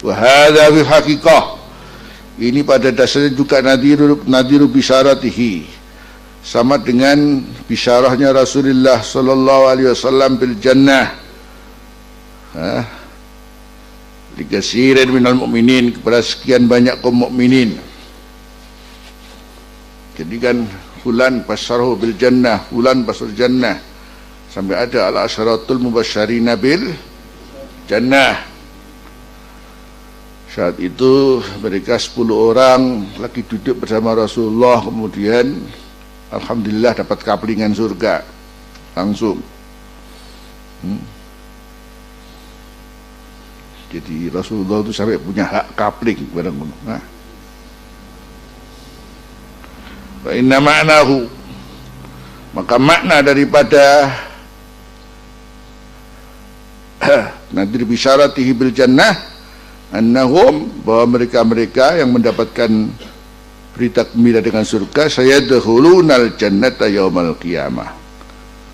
Wa hadza fil haqiqah, ini pada dasarnya juga nadiru bisyaratihi, sama dengan bisyarahnya Rasulullah sallallahu alaihi wasallam bil jannah likasirin minal mu'minin, kepada sekian banyak kaum mukminin. Jadi kan fulan basyarahu bil jannah, fulan basyar jannah, sampai ada al asyaratul mubasysyirina bil jannah. Saat itu mereka 10 orang lagi duduk bersama Rasulullah, kemudian alhamdulillah dapat kaplingan surga langsung. Jadi Rasulullah itu sampai punya hak kapling barang ngono. Wa inna ma'nahu, maka makna daripada nadir bisyaratihi bil jannah annahum, bahwa mereka-mereka yang mendapatkan berita gembira dengan surga, sayadkhulunal jannata yaumal qiyamah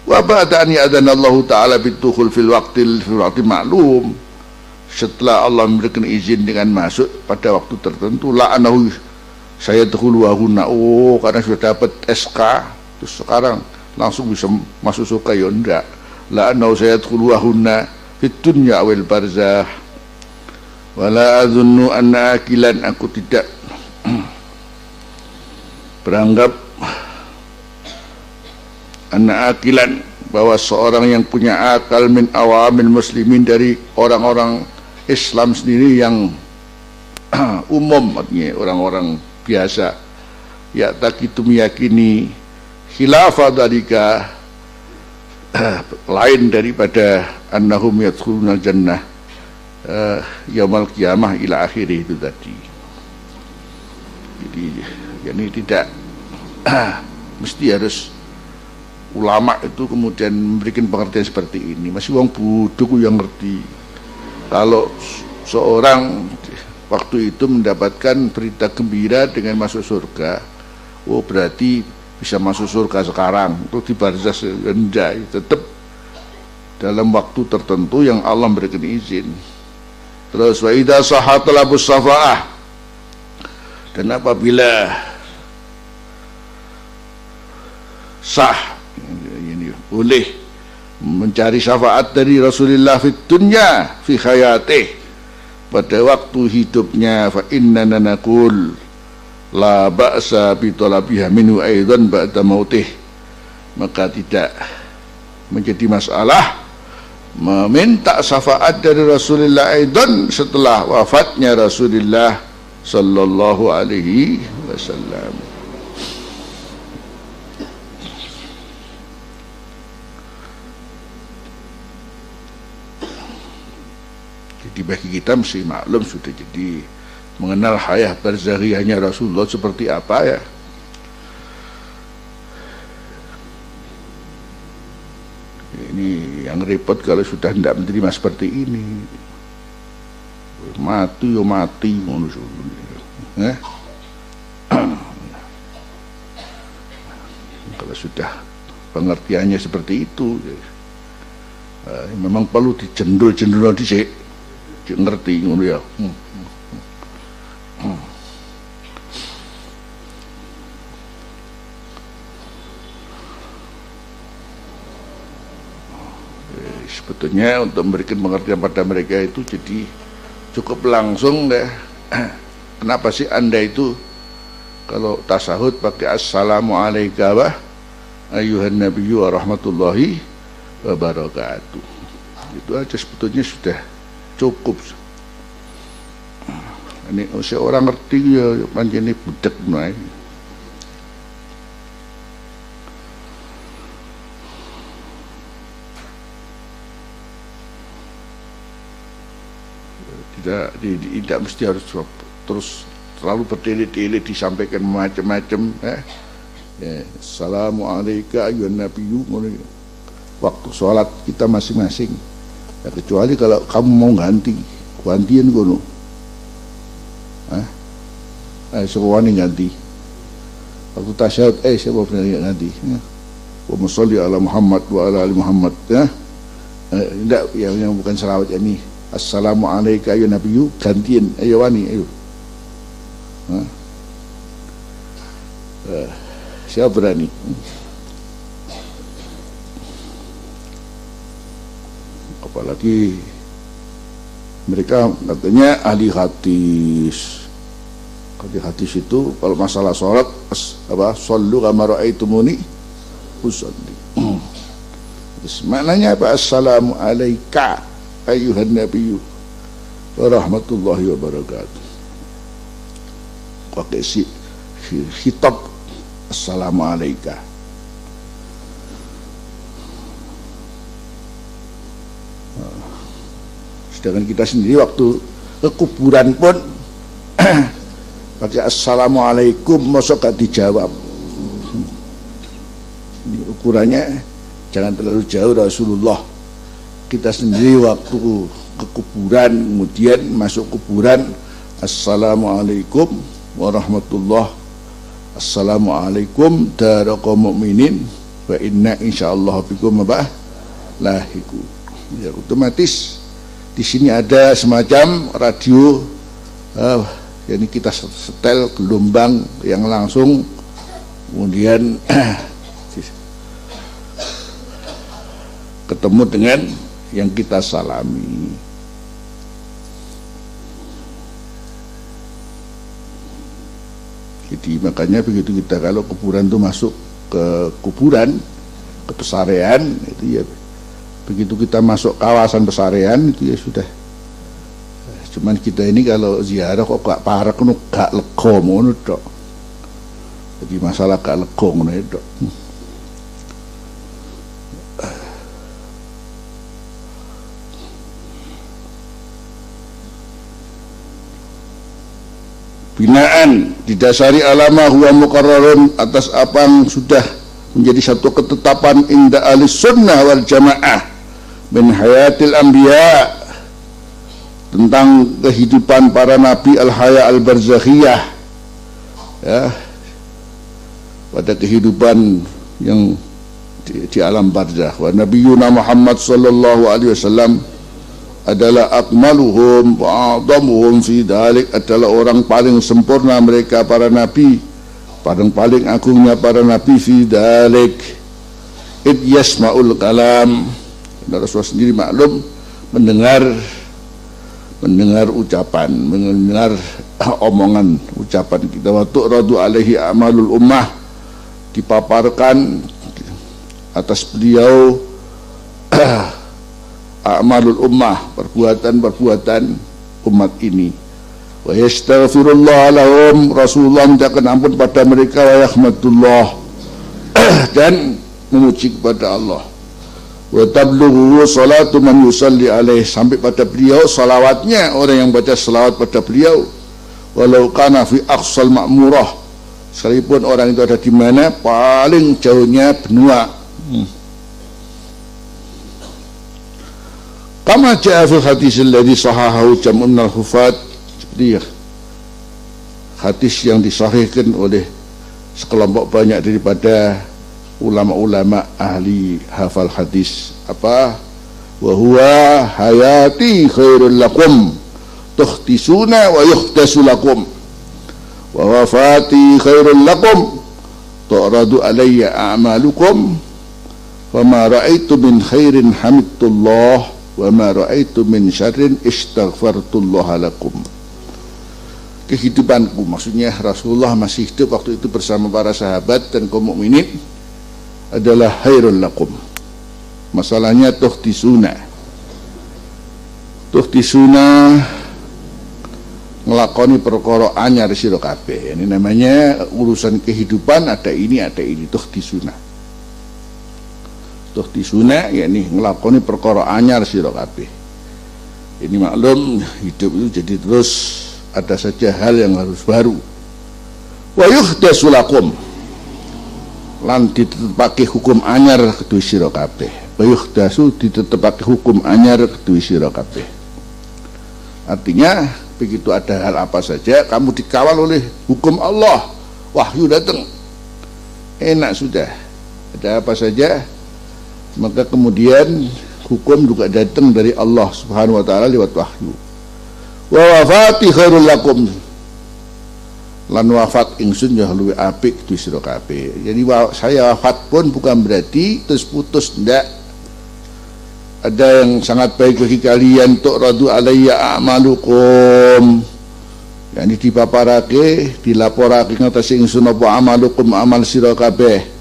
wa ba'da an ya'dhanallahu ta'ala bidukhul fil waqti ma'lum, setelah Allah memberikan izin dengan masuk pada waktu tertentu. La'anahu sayadkhulu wa hunna, karena sudah dapat SK terus sekarang langsung bisa masuk surga, ya enggak. La'anahu sayadkhulu wa hunna fit dunya wal barzah wala adhunnu anna akilan, aku tidak beranggap anna akilan, bahwa seorang yang punya akal min awamil muslimin, dari orang-orang Islam sendiri yang umum, artinya orang-orang biasa, ya takitu meyakini khilafah dalika, lain daripada annahum yadkhulunal jannah yaumal qiyamah ila akhirih itu tadi. Jadi ini tidak mesti harus ulama itu kemudian memberikan pengertian seperti ini. Masih wong bodoh yang ngerti. Kalau seorang waktu itu mendapatkan berita gembira dengan masuk surga, berarti bisa masuk surga sekarang. Itu di barzah enggak, tetap dalam waktu tertentu yang Allah memberikan izin. Terus wa idza sahha talabus syafaah, dan apabila sah, ini boleh mencari syafaat dari Rasulullah fit dunya fi hayatih, pada waktu hidupnya, fa innana naqul la ba'sa bi talabiha minhu aidan ba'da mautih, maka tidak menjadi masalah meminta syafaat dari Rasulullah aidan setelah wafatnya Rasulullah sallallahu alaihi wasallam. Jadi bagi kita mesti maklum sudah, jadi mengenal hayah barzahiyahnya Rasulullah seperti apa ya. Ini yang repot kalau sudah tidak menerima seperti ini. Mati yo mati ngono. Kalau sudah pengertiannya seperti itu, memang perlu dijendul-jendul dhisik, ngerti ngono ya. Sebetulnya untuk memberikan pengertian pada mereka itu jadi cukup langsung deh. Kenapa sih Anda itu kalau tasahud pakai assalamualaikum wa ayyuhan nabiyyu wa rahmatullahi wa barakatuh, itu aja sebetulnya sudah cukup. Ini seorang ngerti ya pancene budek nae. Tidak mesti harus terus terlalu bertele-tele disampaikan macam-macam. Assalamualaikum ayyuhan nabiyyu, waktu sholat kita masing-masing. Ya, kecuali kalau kamu mau gantian kono. Semuanya ganti. Waktu tasyahud, siapa benar ganti? Wa sholli ala Muhammad wa ala ali Muhammad. Tidak, yang bukan selawat ini. Assalamu alayka ya nabiyyu, gantian ayo wani ayo. Siapa berani? Apalagi mereka katanya ahli hadis. Ahli hadis itu kalau masalah sholat apa? Shollu kama ra'aitumuni usolli. Maknanya apa? Assalamu alayka ayyuhan nabiyyu wa rahmatullahi wa barakatuh. Pakai khitab assalamu alayka. Sedangkan kita sendiri waktu ke kuburan pun pakai assalamualaikum, masa gak dijawab. Ini ukurannya jangan terlalu jauh. Rasulullah kita sendiri waktu ke kuburan, kemudian masuk kuburan, assalamualaikum warahmatullah, assalamualaikum dara qaum mukminin wa inna insyaallah bikum lahiqun. Ya, otomatis di sini ada semacam radio, jadi kita setel gelombang yang langsung, kemudian ketemu dengan yang kita salami. Jadi makanya begitu kita kalau kuburan itu masuk ke kuburan, ke pesarean, itu ya begitu kita masuk kawasan pesarean itu ya sudah. Cuman kita ini kalau ziarah kok gak parek ngono, gak lega ngono tok. Jadi masalah gak lega ngono tok. Binaan didasari alama huwa muqarrarun, atas apa yang sudah menjadi satu ketetapan inda ahli sunnah wal jamaah min hayatil anbiya, tentang kehidupan para nabi al-haya al-barzakhiyah, ya, pada kehidupan yang di alam barzakh. Wa nabiyuna Muhammad sallallahu alaihi wasallam adalah akmaluhum wa a'zamuhum fi dzalik, adalah orang paling sempurna mereka para nabi, paling agungnya para nabi fi dzalik. Id yasma'ul kalam, Rasulullah sendiri maklum mendengar ucapan, mendengar omongan ucapan kita. Wa tu'radu alaihi amalul ummah, dipaparkan atas beliau a'malul ummah, perbuatan umat ini. Wa yastaghfirullah lahum, Rasulullah mintakan ampun pada mereka, wa yahmadullah, dan memuji kepada Allah. Wa tablughu salatu man yusalli alaih, sampai pada beliau salawatnya orang yang baca salawat pada beliau, walau kana fi aqsal ma'murah, sekalipun orang itu ada di mana paling jauhnya benua. Kama ja'a fil hadis alladhi sahahahu jam'un minal hufat, seperti hadis yang disahihkan oleh sekelompok banyak daripada ulama-ulama ahli hafal hadis. Apa? Wa huwa hayati khairul lakum tuhtisuna wa yuhtasu lakum, wa wafati khairul lakum tu'radu alayya a'malukum, wa ma ra'aitu min khairin hamidullah, wa ma ra'aitu min syarrin istaghfartullaha lakum. Kehidupanku, maksudnya Rasulullah masih hidup waktu itu bersama para sahabat dan kaum mukminin, adalah khairul lakum. Masalahnya tuhtisuna ngelakoni perkara anyar sira kabeh. Ini namanya urusan kehidupan, ada ini tuhtisuna, yakni ngelakoni perkara anyar sira kabeh. Ini maklum hidup itu jadi terus ada saja hal yang harus baru. Wa yuhdasu lakum, lan ditetepake hukum anyar kedue sira kabeh. Wa yuhdasu, ditetepake hukum anyar kedue sira kabeh. Artinya begitu ada hal apa saja kamu dikawal oleh hukum Allah, wahyu datang, enak sudah. Ada apa saja maka kemudian hukum juga datang dari Allah Subhanahu wa taala lewat wahyu. Wa wafati khairul lakum, lan wafat ingsun ya luwih apik di sira kabeh. Jadi saya wafat pun bukan berarti terus putus, ndak. Ada yang sangat baik bagi kalian, tu'radu alayya a'malukum, yani dipaparake, dilaporake ngatasi ingsun apa amalukum, amal sira kabeh.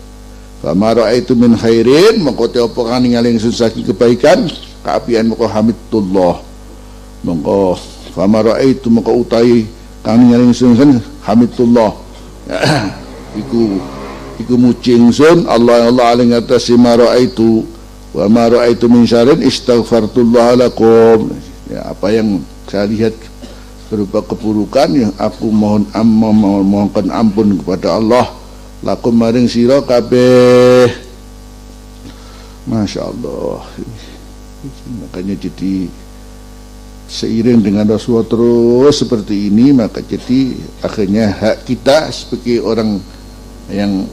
Fa ma ra'aitu min khairin, mongko te apa kang ningali ingsun saking kebaikan, kaapian mongko hamidullah. Mongko fa ma ra'aitu mongko utahi kang ningali ingsun hamidullah. iku muji ingsun Allah aling ngatasi ma ra'aitu wa ma ra'aitu min syarrin istaghfartullah lakum. Ya, apa yang saya lihat berupa keburukan yang aku mohonkan ampun kepada Allah lakum maring sira kabeh. Masya Allah. Makanya jadi seiring dengan Rasulullah terus seperti ini, maka jadi akhirnya hak kita sebagai orang yang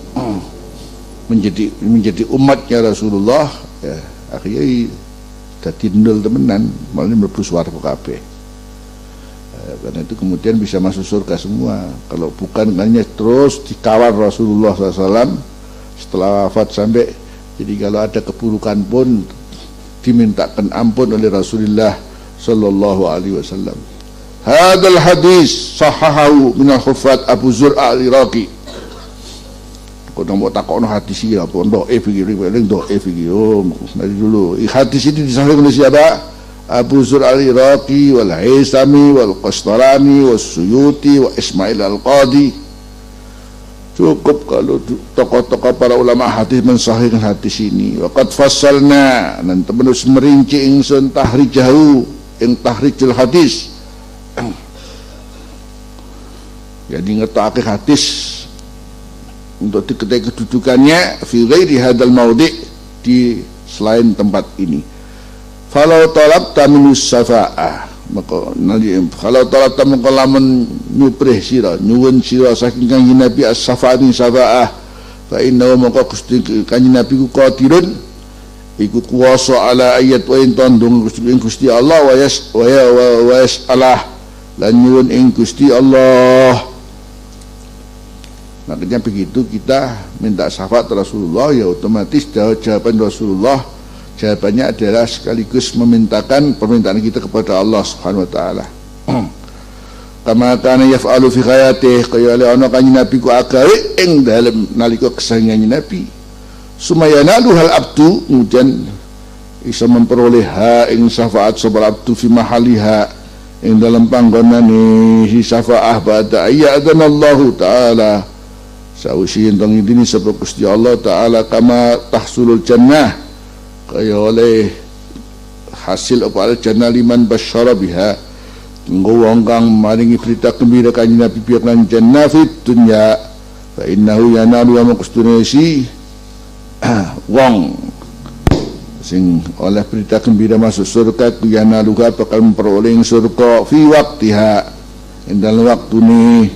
menjadi umatnya Rasulullah, ya, akhirnya dadi nol temenan, malah mlebu swarga kabeh. Karena itu kemudian bisa masuk surga semua. Kalau bukan hanya terus dikawal Rasulullah SAW setelah wafat sampai, jadi kalau ada keburukan pun dimintakan ampun oleh Rasulullah sallallahu alaihi wasallam. Hadal hadis sahahahu minal Hufat Abu Zur'a al-Iraqi. Kau mau takut hadis ini apa? Do'if iki. Oh, dari dulu. Hadis ini disampaikan oleh siapa? Abu Zur'a al-Iraqi wal Haisami wal Qastarani was Suyuti wa Ismail al-Qadi. Cukup kalau tokoh-tokoh para ulama hadis mensahihkan hadis ini. Waqad fassalna, dan terus merinci ingsun tahrijahu, ing tahrijul hadis. Jadi ngetake hadis untuk diketahui kedudukannya fi ghairi hadal maudi', di selain tempat ini. Falau talabta minus safa'ah, maka nanti kalau talabta maka lamun nyuprih sira, nyuwun sira saking kanjeng Nabi as-safa'ah safa'ah, fa innahu maka kanjeng Nabi ku qadirun, iku kuwasa ala ayat wa intandung Gusti Allah wa yas'alah, lan nyuwun ing Gusti Allah. Makanya begitu kita minta syafaat Rasulullah, ya otomatis jawaban Rasulullah, jawabannya adalah sekaligus memintakan permintaan kita kepada Allah Subhanahu wa taala. Kama kana yaf'alu fi hayatih, kaya oleh ana kanjeng Nabi ku agawe ing dalem nalika kesayangan Nabi. Sumayana luhal abdu, kemudian bisa memperoleh ha ing syafaat sapa abdu fi mahaliha, ing dalam panggonane si syafaah ba'da ayyadallahu taala, sausi entong ini sebab Gusti Allah taala kama tahsulul jannah, kaya oleh hasil apa al jannah liman basyara biha, nggo wong kang maringi berita gembira kanjeng Nabi biarkan jannah fit dunya, fa innahu yanalu wa maqstunasi wong sing oleh berita gembira masuk surga ku yanalu bakal memperoleh surga fi waqtiha, ing dalam waktu ni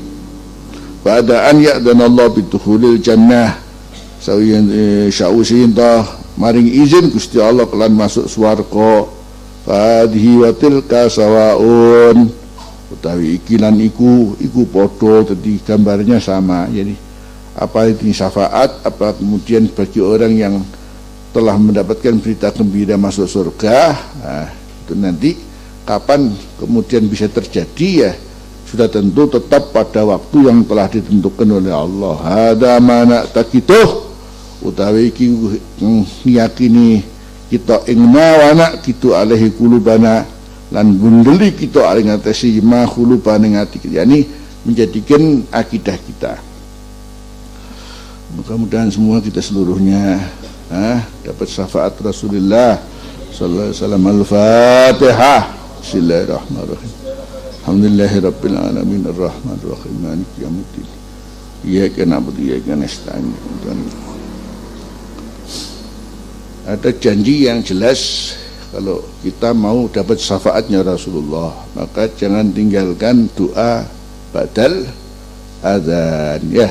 pada an ya'dan Allah bituhulil jannah, sausin ta maring izin Gusti Allah kelan masuk swarga. Fadhi wa tilka sawaun, utawi iki lan iku padha, dadi gambarnya sama. Jadi apa itu syafaat, apa kemudian bagi orang yang telah mendapatkan berita gembira masuk surga, nah, itu nanti kapan kemudian bisa terjadi, ya sudah tentu tetap pada waktu yang telah ditentukan oleh Allah. Hada mana takituh, utawi iki ngiyakini kita ing mawana kitu alaihi qulubana, lan gundeli kita aling ngatasi ma qulubane ati kita, yakni menjadikan akidah kita. Mudah-mudahan semua kita seluruhnya dapat syafaat Rasulullah sallallahu alaihi wasallam. Al-Fatihah. Bismillahirrahmanirrahim. Alhamdulillahirabbil alamin arrahmanir rahim maliki yaumiddin. Iyyaka na'budu wa iyyaka nasta'in. Ada janji yang jelas, kalau kita mau dapat syafaatnya Rasulullah, maka jangan tinggalkan doa badal adzan, ya.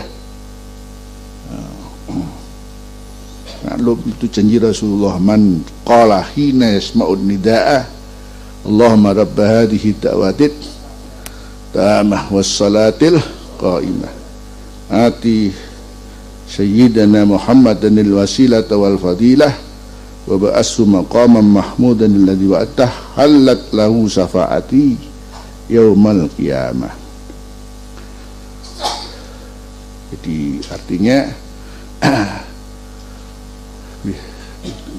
maklum itu janji Rasulullah, man qala hina yasma'un nida'a Allahumma rabb hadhihi da'watit tamah was salatil qa'imah ati sayyidana Muhammadanil wasilata wal fadilah wa ba'assu maqaman mahmudan alladhi wa'atah halat lahu safa'ati yaumal qiyamah. Jadi artinya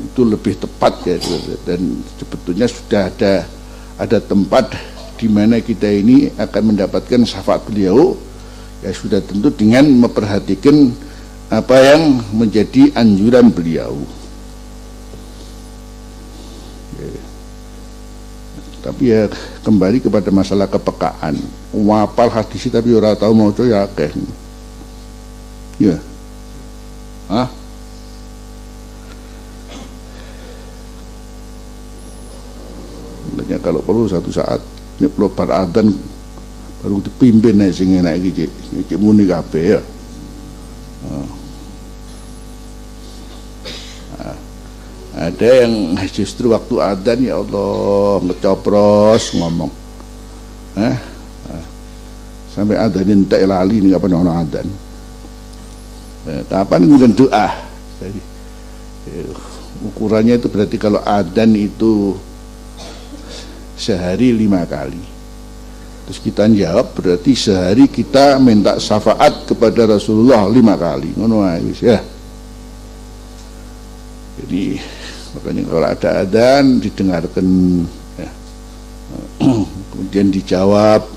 itu lebih tepat ya, dan sebetulnya sudah ada tempat di mana kita ini akan mendapatkan syafaat beliau, ya sudah tentu dengan memperhatikan apa yang menjadi anjuran beliau. Tapi ya kembali kepada masalah kepekaan, wapal hadis tapi ora tahu mau ya akeh. Ya. Hah? Makanya kalau perlu satu saat nyeplo bar adzan baru dipimpin nek sing enak iki muni kabeh ya. Ada yang justru waktu adzan ya Allah ngecopros ngomong. Sampai adzan entek lali ning kapan ono adzan. Kapan kemudian doa. Jadi, ukurannya itu berarti kalau adzan itu sehari 5 kali. Terus kita jawab berarti sehari kita minta syafaat kepada Rasulullah 5 kali. Ngono ae wis ya. Jadi makanya kalau ada adzan didengarkan ya. Kemudian dijawab,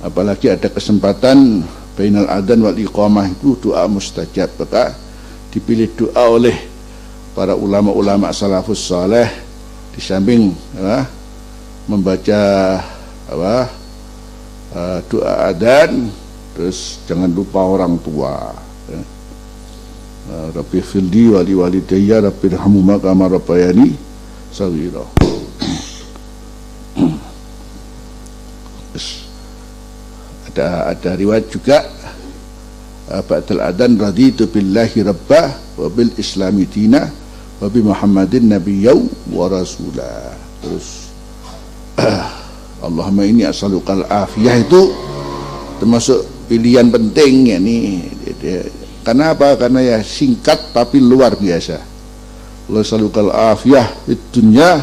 apalagi ada kesempatan bainal adzan wal iqamah itu doa mustajab, maka dipilih doa oleh para ulama-ulama salafus saleh di samping membaca doa adzan, terus jangan lupa orang tua ya. Rabbi fildi wali walidayya rabbirhamhuma kama rabbayani shaghira. Ada riwayat juga ba'dal adzan raditu billahi rabbah wa bil islami dina wa bi muhammadin nabiyyan wa rasulah. Terus Allahumma inni as'alukal afiyah itu termasuk pilihan penting ya nih. Karena apa? Karena ya singkat tapi luar biasa. Allah as'alukal afiyah fid dunya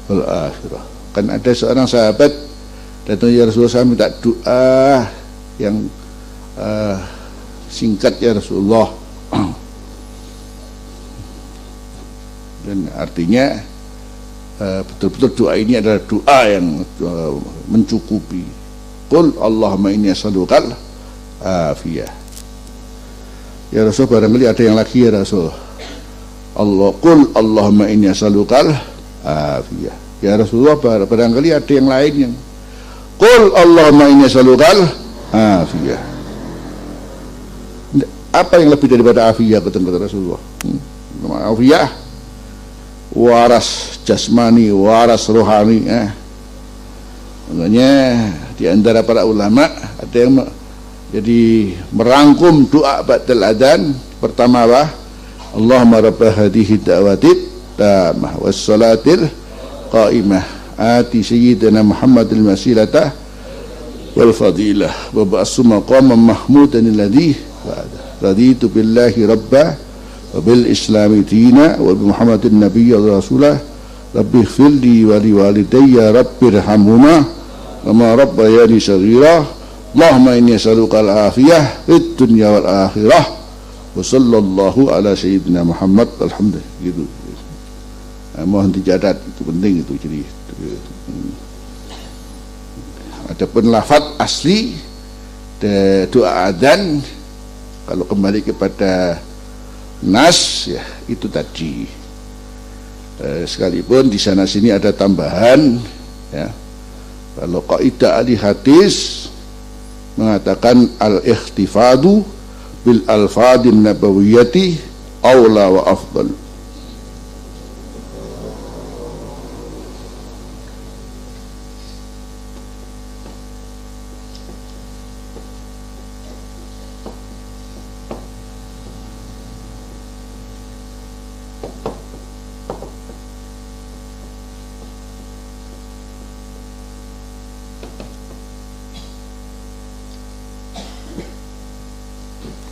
wal akhirah. Kan ada seorang sahabat datang ya Rasulullah, saya minta doa yang singkat ya Rasulullah. Dan artinya betul-betul doa ini adalah doa yang mencukupi. Qul Allahumma inni as'alukal afiyah. Ya Rasul, barangkali ada yang lagi ya Rasul. Qul Allahumma inni as'alukal afiyah. Ya Rasulullah, barangkali ada yang lain yang Qul Allahumma inni as'alukal afiyah. Apa yang lebih daripada afiyah kata Rasulullah? Afiyah waras jasmani, waras rohani. Makanya di antara para ulama ada yang jadi merangkum doa ba'dal adzan. Pertama apa? Allahumma rabb hadhihi da'watit tamah was salatil qa'imah ati sayyidina Muhammadil wasilata wal fadilah wa ba'assu maqaman mahmudan alladhi raditu billahi rabba wa bil islami dina wa bi Muhammadin nabiyya wa rasulah rabbi ighfirli wa li walidayya rabbirhamhuma kama rabbayani shaghira Allahumma inni as'alukal afiyah fid dunya wal akhirah wa sallallahu ala sayyidina Muhammad. Alhamdulillah gitu. Mohon dicatat, itu penting itu. Jadi adapun lafaz asli doa adzan kalau kembali kepada nas ya itu tadi. Sekalipun di sana sini ada tambahan ya. Kalau kaidah ahli hadis mengatakan al-ikhtifadu bil alfadin nabawiyyati aula wa afdal.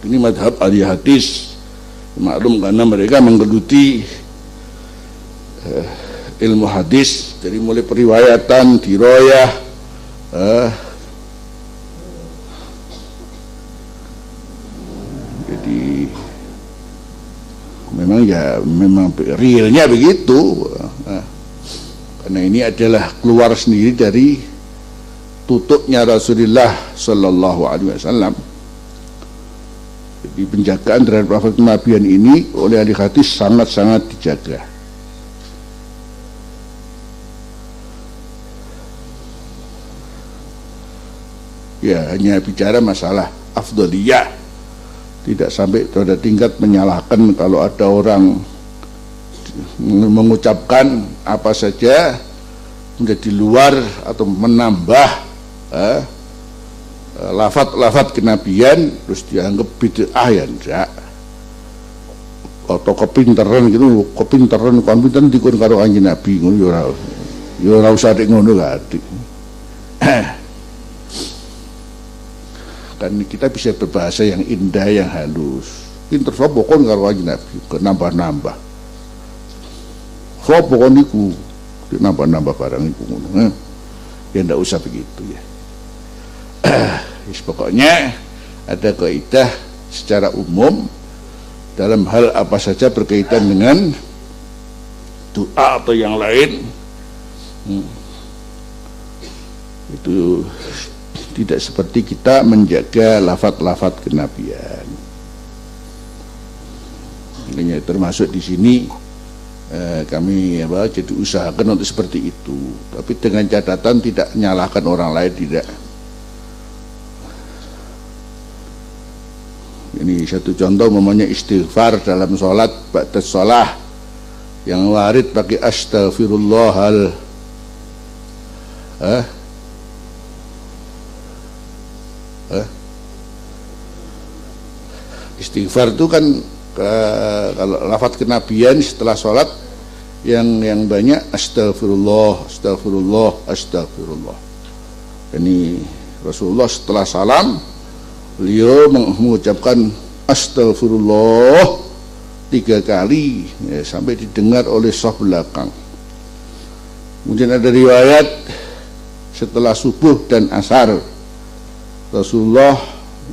Ini madhab ahli hadis, maklum karena mereka menggeluti ilmu hadis dari mulai periwayatan, dirayah, jadi memang realnya begitu. Karena ini adalah keluar sendiri dari tutupnya Rasulullah Sallallahu Alaihi Wasallam. Jadi penjagaan terhadap lafaz kenabian ini oleh ahli hadis sangat-sangat dijaga. Ya, hanya bicara masalah afdhaliyah, tidak sampai pada tingkat menyalahkan kalau ada orang mengucapkan apa saja menjadi luar atau menambah lafaz kenabian terus dianggap bid'ah, ya enggak. Atau kepinteran gitu, kepinteran dikon karo kanjeng Nabi ngono ya ora usah nek ngono gak. Kan kita bisa berbahasa yang indah, yang halus. Pinter sapa kon karo kanjeng Nabi, nambah-nambah. Sapa kon niku nambah-nambah barang iku ngono. Ya ndak usah begitu ya. Pokoknya ada kaidah secara umum dalam hal apa saja berkaitan dengan doa atau yang lain, itu tidak seperti kita menjaga lafaz-lafaz kenabian. Makanya termasuk di sini kami jadi usahakan untuk seperti itu, tapi dengan catatan tidak menyalahkan orang lain, tidak. Ini satu contoh, namanya istighfar dalam sholat, ba'da sholah yang warid pakai astaghfirullahal istighfar itu kan kalau lafaz kenabian setelah sholat yang banyak astagfirullah, astagfirullah, astagfirullah. Ini Rasulullah setelah salam beliau mengucapkan astagfirullah 3 kali ya, sampai didengar oleh saf belakang. Kemudian ada riwayat setelah subuh dan asar Rasulullah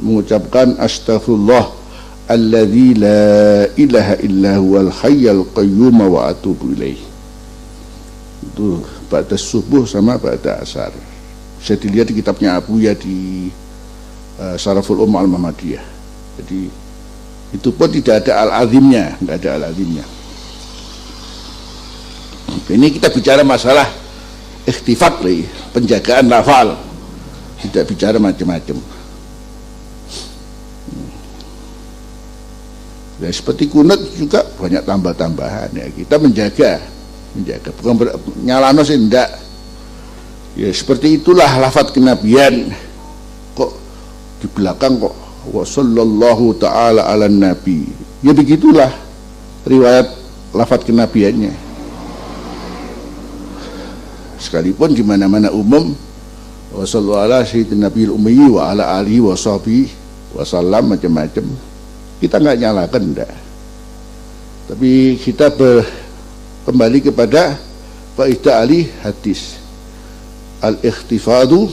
mengucapkan astagfirullah alladzi la ilaha illa huwal hayyul qayyum wa atubu ilaih. Itu ba'da subuh sama ba'da asar. Bisa dilihat di kitabnya Abu ya di Syaraful Ummah Al-Muhammadiyah. Jadi itu pun tidak ada al-azimnya, enggak ada al-azimnya. Ini kita bicara masalah ikhtifat, penjagaan lafal, tidak bicara macam-macam. Ya, seperti kunut juga banyak tambah-tambahan ya. Kita menjaga, bukan nyalano sih enggak. Ya seperti itulah lafaz kenabian. Kok di belakang kok wa sallallahu ta'ala ala nabi, ya begitulah riwayat lafaz kenabiannya. Sekalipun di mana-mana umum wa sallallahu ala sayyidina nabiyil ummi wa ala alihi wa sahbihi wa sallam, macam-macam, kita nggak nyalakan enggak. Tapi kita kembali kepada faidah ahli hadis, al-ikhtifadu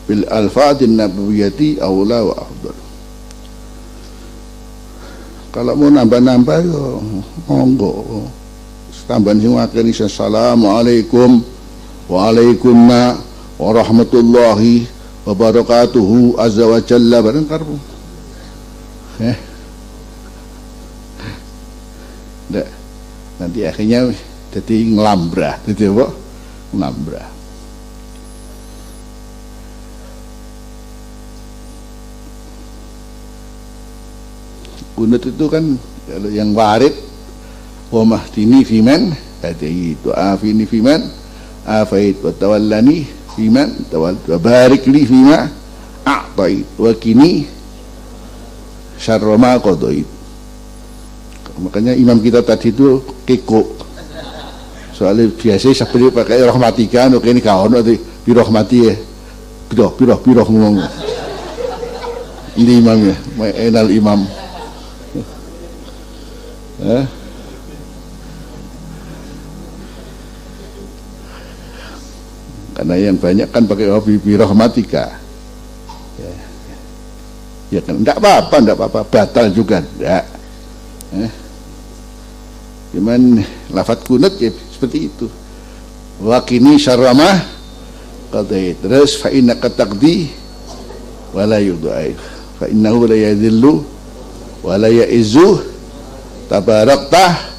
bil alfadhin nabawiyyati aula wa afdal. Kalau mau nambah-nambah yo monggo. Tambahan sing akeh assalamualaikum waalaikumsalam warahmatullahi wabarakatuhu azza wa jalla bareng karbu. Ndak, nanti akhirnya jadi ngelambrah, jadi apa? Ngelambrah. Kunut itu kan kalau yang warid wa mahdini fiman hadi doa fini fiman afait wa tawallani fiman tawal wa barik li fima a'tait wa kini syarra ma qadait. Makanya imam kita tadi itu keko, soalnya biasa seperti pakai rahmatika, oke ini kau nanti birahmati ya, biroh ngomong. Ini imamnya, enal imam. Karena yang banyak kan pakai wabibi rahmatika. Ya kan, enggak apa-apa, batal juga enggak. Cuman lafaz kunut ya seperti itu. Wa kini syarramah qadai. Terus fa innaka taqdi wa la yudai. Fa innahu la yadhillu wa la yaizu tabarakta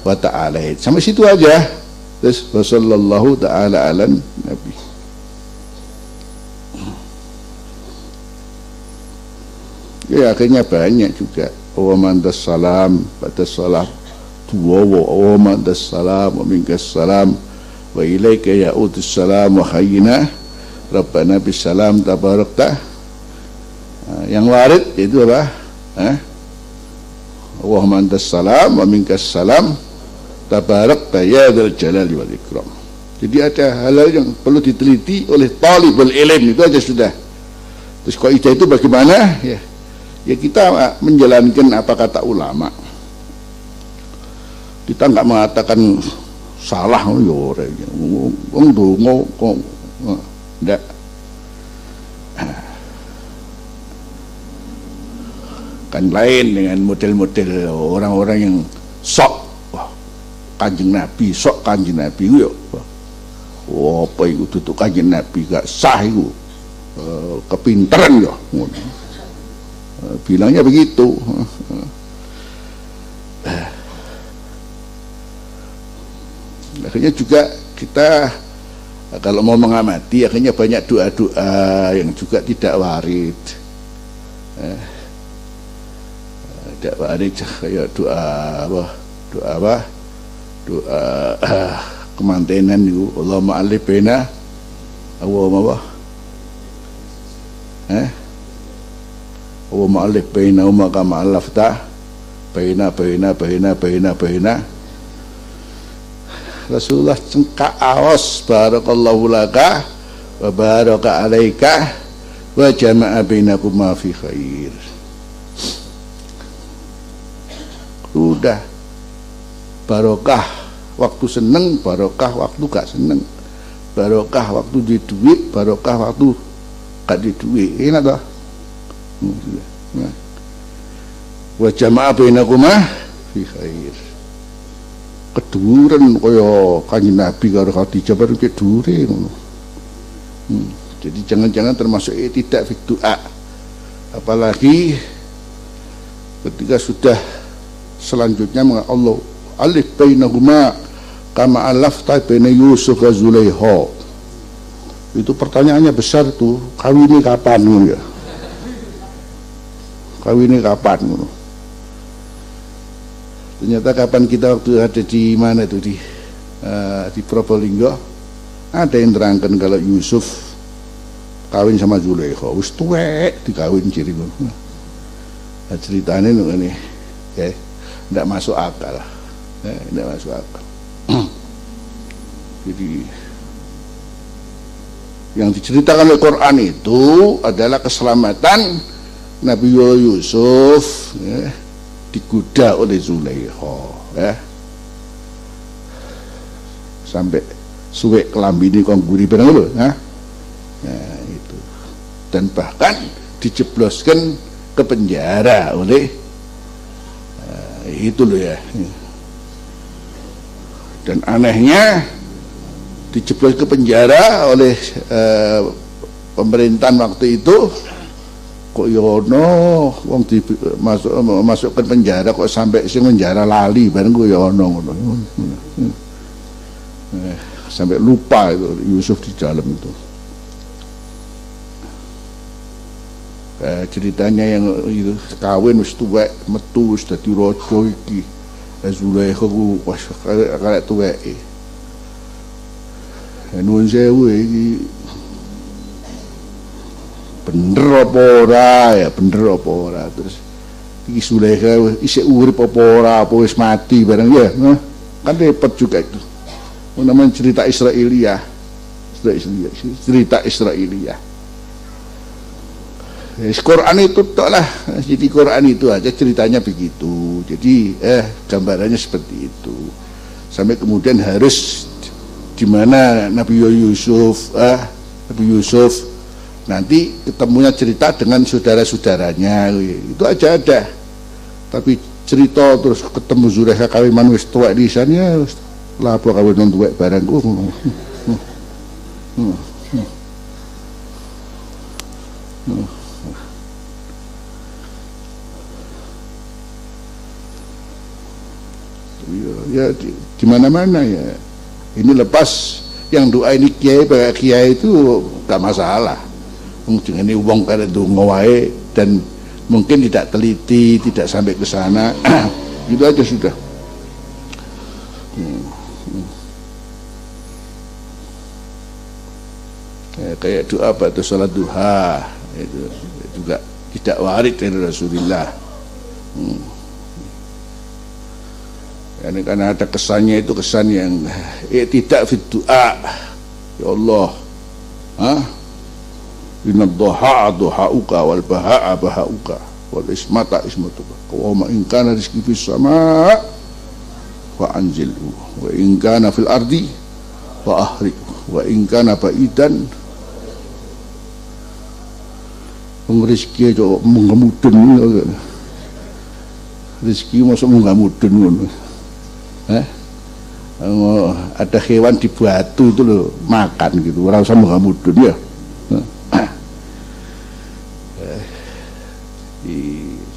wa ta'ala. Sampai situ aja. Terus sallallahu ta'ala alan nabi. Ya akhirnya banyak juga. Wa man salam batas salam wa man salam wa minkas salam wa ilaika ya'udus salam wa hayyina rabbana bisalam tabarakta. Yang warid itu apa? Wa man salam wa minkas salam tabarakta ya dzal jalali wal ikram. Jadi ada hal yang perlu diteliti oleh talibul ilm, itu aja sudah. Terus kaidah itu bagaimana? Ya kita menjalankan apa kata ulama. Kita nggak mengatakan salah wong dongo kok enggak. Kan lain dengan model-model orang-orang yang sok Kanjeng Nabi, sok Kanjeng Nabi yo. Apa iku tutuk Kanjeng Nabi gak sah iku. Kepinteran yo. Bilangnya begitu. Akhirnya juga kita kalau mau mengamati akhirnya banyak doa-doa yang juga tidak warid. Tidak warid kayak doa kemantenan itu Allahumma alif baina Allahumma wa ma'alif baina wa kama alafta baina Rasulullah cengkak awas barakallahu laka wa baraka alaika wa jama'a bainakuma fi khair. Udah barokah waktu seneng, barokah waktu gak seneng, barokah waktu di duit, barokah waktu gak di duit. Enak toh? Wa jama'a bainakuma fi khair. Keduren kaya Kanjeng Nabi karo Khadijah baru kedure ngono. Jadi jangan-jangan termasuk tidak fi doa. Apalagi ketika sudah selanjutnya Allah alif bainahuma kama alafta baina Yusuf wa Zulaikha. Itu pertanyaannya besar tuh, kawinnya kapan ya? Kawinnya kapan ngono? Ternyata kapan kita waktu ada di mana itu di Probolinggo ada yang terangkan kalau Yusuf kawin sama Zulaikha wis tuwek dikawin ciri ngono. Nah, ceritanya ngene ya, ndak masuk akal. Ndak masuk akal. Jadi yang diceritakan oleh Quran itu adalah keselamatan Nabi Yusuf digoda oleh Zulaikha sampai suwe kelambine kongguri barang lho itu, dan bahkan dijebloskan ke penjara oleh itu loh ya. Dan anehnya dijeblos ke penjara oleh pemerintahan waktu itu. Kok yono wong masukkan penjara kok sampai sing penjara lali bareng kok yono ngono. Sampai lupa itu Yusuf di dalam itu. Ceritanya yang itu kawin wis tuwek metu wis dadi raja iki. Zulaikha ku wis karek tuweke. Nuwun sewu iki bener apa ora ya, bener apa ora, terus iki Zulaikha isih urip apa ora, apa wis mati bareng ya, kan repot juga itu. Namanya cerita Israiliyah. Quran itu tok lah. Jadi Quran itu aja ceritanya begitu. Jadi gambarannya seperti itu. Sampai kemudian harus di mana Nabi Yusuf nanti ketemunya cerita dengan saudara-saudaranya, itu aja ada. Tapi cerita terus ketemu Zulaikha kawiman wis tuwek lisannya lah apa kawin tuwek barangku. Ya di mana-mana ya. Ini lepas yang doa ini kiai itu gak masalah. Mungkin ini wong kada donga wae dan mungkin tidak teliti, tidak sampai ke sana. Itu aja sudah. Kayak doa pada salat duha itu juga tidak warid dari Rasulullah. Ini karena ada kesannya, itu kesan yang tidak fit doa. Ya Allah, inna dhuha dhuhauka wal baha'a bahauka wal ismata ismatuka wa ma in kana rizqi fis sama wa anzilhu wa in kana fil ardi wa ahri wa in kana baidan rezeki aja mengamudun rezeki masuk mengamudun ngono. Ada hewan di batu itu loh makan gitu, ora usah mengamudun ya.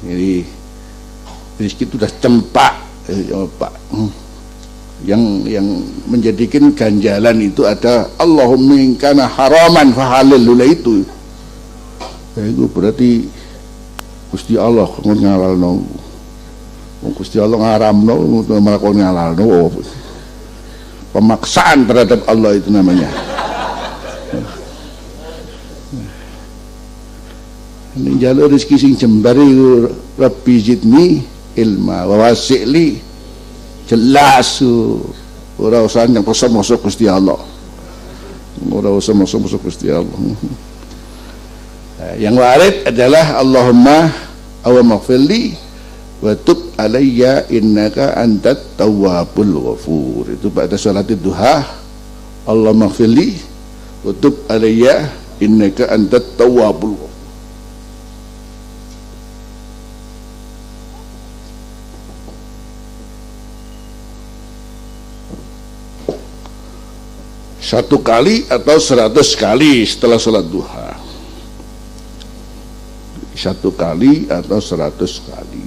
Jadi rezeki itu sudah cempak, Pak. Yang menjadikan ganjalan itu ada Allahumma in kana haraman fahalil itu. Itu berarti Gusti Allah ngalalno. Gusti Allah ngaramno malah kon ngalalno. Pemaksaan terhadap Allah itu namanya. Ini jalur rezeki sing jembari Rabbi zidni ilma wa wasi'li, jelas ora usah yang masuk Gusti Allah. Ora usah masuk Gusti Allah. Yang warid adalah Allahumma awamaghfirli wa tub alayya innaka antat tawwabul ghafur. Itu pada salat duha, Allahumma ighfirli wa tub alayya innaka antat tawwabul ghafur. Satu kali atau 100 kali setelah sholat duha. Satu kali atau 100 kali.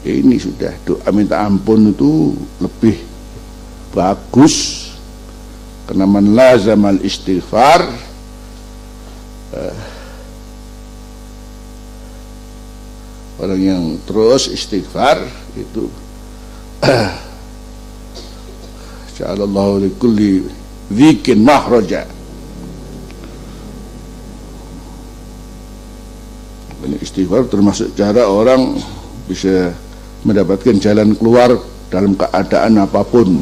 Ini sudah doa minta ampun itu lebih bagus. Karena man lazamal istighfar orang yang terus istighfar itu ja'alallahu likulli dzikin mahraja. Ini istighfar termasuk cara orang bisa mendapatkan jalan keluar dalam keadaan apapun.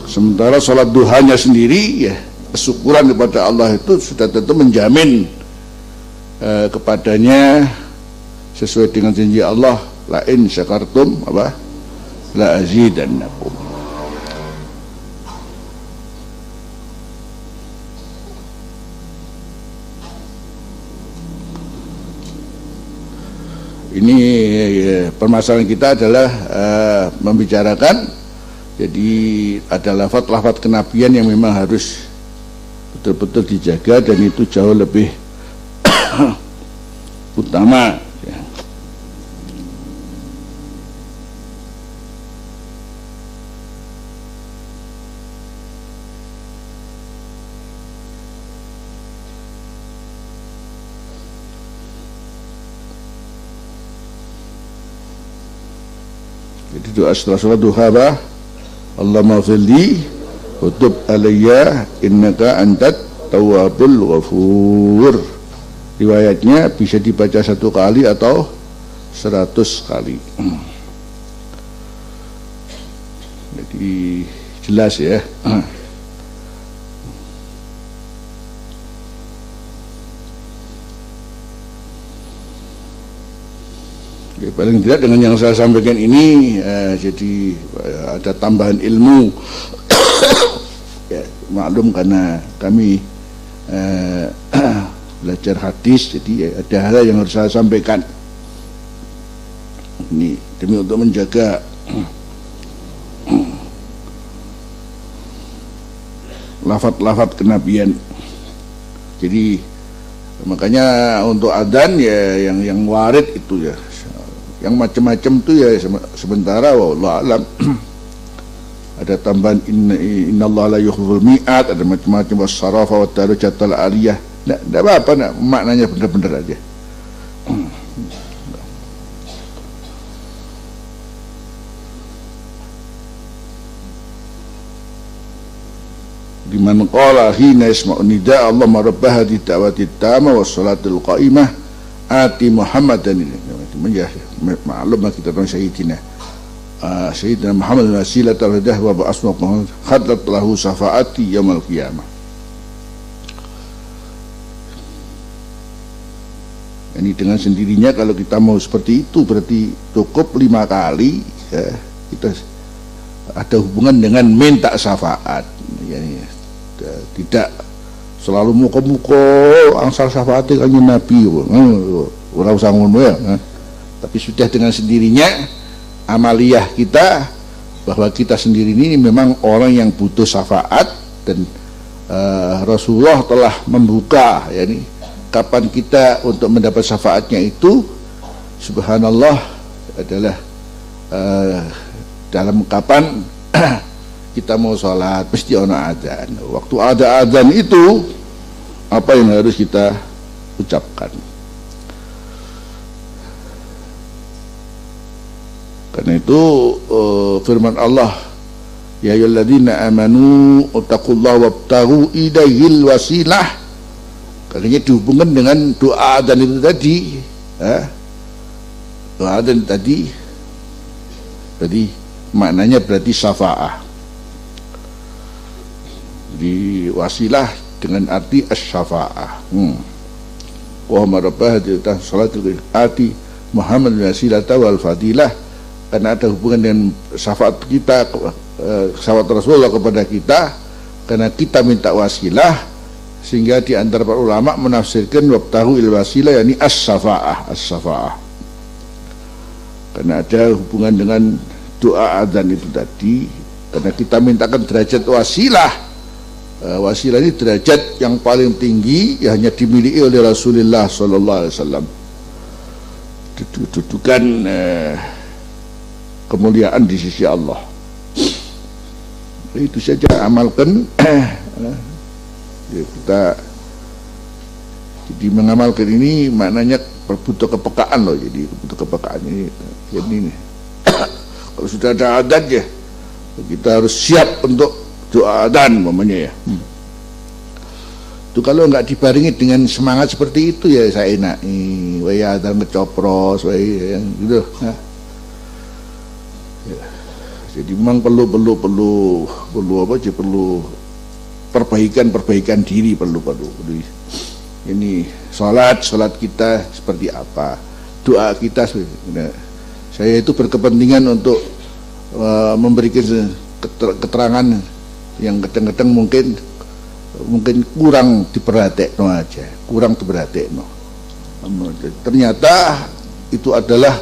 Sementara sholat duhanya sendiri ya kesyukuran kepada Allah itu sudah tentu menjamin kepadanya sesuai dengan janji Allah, la in syakartum la azidannakum. Ini permasalahan kita adalah membicarakan, jadi ada lafaz-lafaz kenabian yang memang harus betul-betul dijaga dan itu jauh lebih utama. Jadi doa setelah sholat duha Allahumma ighfirli wa tub alayya innaka antat tawwabul ghafur. Riwayatnya bisa dibaca 1 kali atau 100 kali. Jadi jelas ya. Ya, paling tidak dengan yang saya sampaikan ini jadi ada tambahan ilmu. Ya, maklum karena kami belajar hadis, jadi ada hal yang harus saya sampaikan ini demi untuk menjaga lafaz-lafaz kenabian. Jadi makanya untuk adzan ya yang warid itu ya, yang macam-macam itu ya sementara wallahu alam. Ada tambahan innallaha la yukhliful mi'ad, ada macam-macam was-sarafa wa darajatul aliyah. Enggak apa-apa, maknanya benar-benar aja. Liman qala hina yasma'u nida Allahumma rabb hadhihi da'wati tamma was salatul qa'imah ati Muhammadan. Maklum kita tahu sayyidina Muhammad wasilah terhadap wa ba'asma Muhammad khadat lahu syafaati yaumil qiyamah. Ini dengan sendirinya kalau kita mau seperti itu berarti cukup 5 kali ya, kita ada hubungan dengan minta syafaat. Yani, tidak selalu muka-muka angsal syafaat kanjeng Nabi, ora usah ngono ya. Tapi sudah dengan sendirinya amaliyah kita bahwa kita sendiri ini memang orang yang butuh syafaat dan Rasulullah telah membuka yani kapan kita untuk mendapat syafaatnya itu subhanallah adalah dalam kapan kita mau sholat mesti ada adzan. Waktu ada adzan itu apa yang harus kita ucapkan? Karena itu firman Allah, ya ayyuhalladzina amanu taqullaha wabtaghu ilaihil wasilah. Karena dihubungkan dengan doa adzan itu tadi, doa adzan tadi, berarti maknanya berarti syafaah. Jadi wasilah dengan arti as-syafaah. Wa marabah di salatul ati Muhammad wasilata wal fadilah, karena ada hubungan dengan syafaat kita, syafaat Rasulullah kepada kita, karena kita minta wasilah. Sehingga di antara para ulama menafsirkan wabtahu il wasilah yakni as-syafaah. Karena ada hubungan dengan doa adzan itu tadi, karena kita mintakan derajat wasilah. Wasilah ini derajat yang paling tinggi yang hanya dimiliki oleh Rasulullah sallallahu alaihi wasallam. Dudukan kemuliaan di sisi Allah. Itu saja amalkan. Kita jadi mengamalkan ini maknanya butuh kepekaan loh. Jadi butuh kepekaan ini kalau sudah ada adzan ya kita harus siap untuk doa adzan namanya ya. Itu kalau nggak dibarengi dengan semangat seperti itu ya saya enak wae adzan ngecopros wae gitu ya. Jadi memang perlu apa sih, perlu perbaikan diri, perlu ini sholat kita seperti apa, doa kita. Saya itu berkepentingan untuk memberikan keterangan yang kadang-kadang mungkin kurang diperhatekno aja, ternyata itu adalah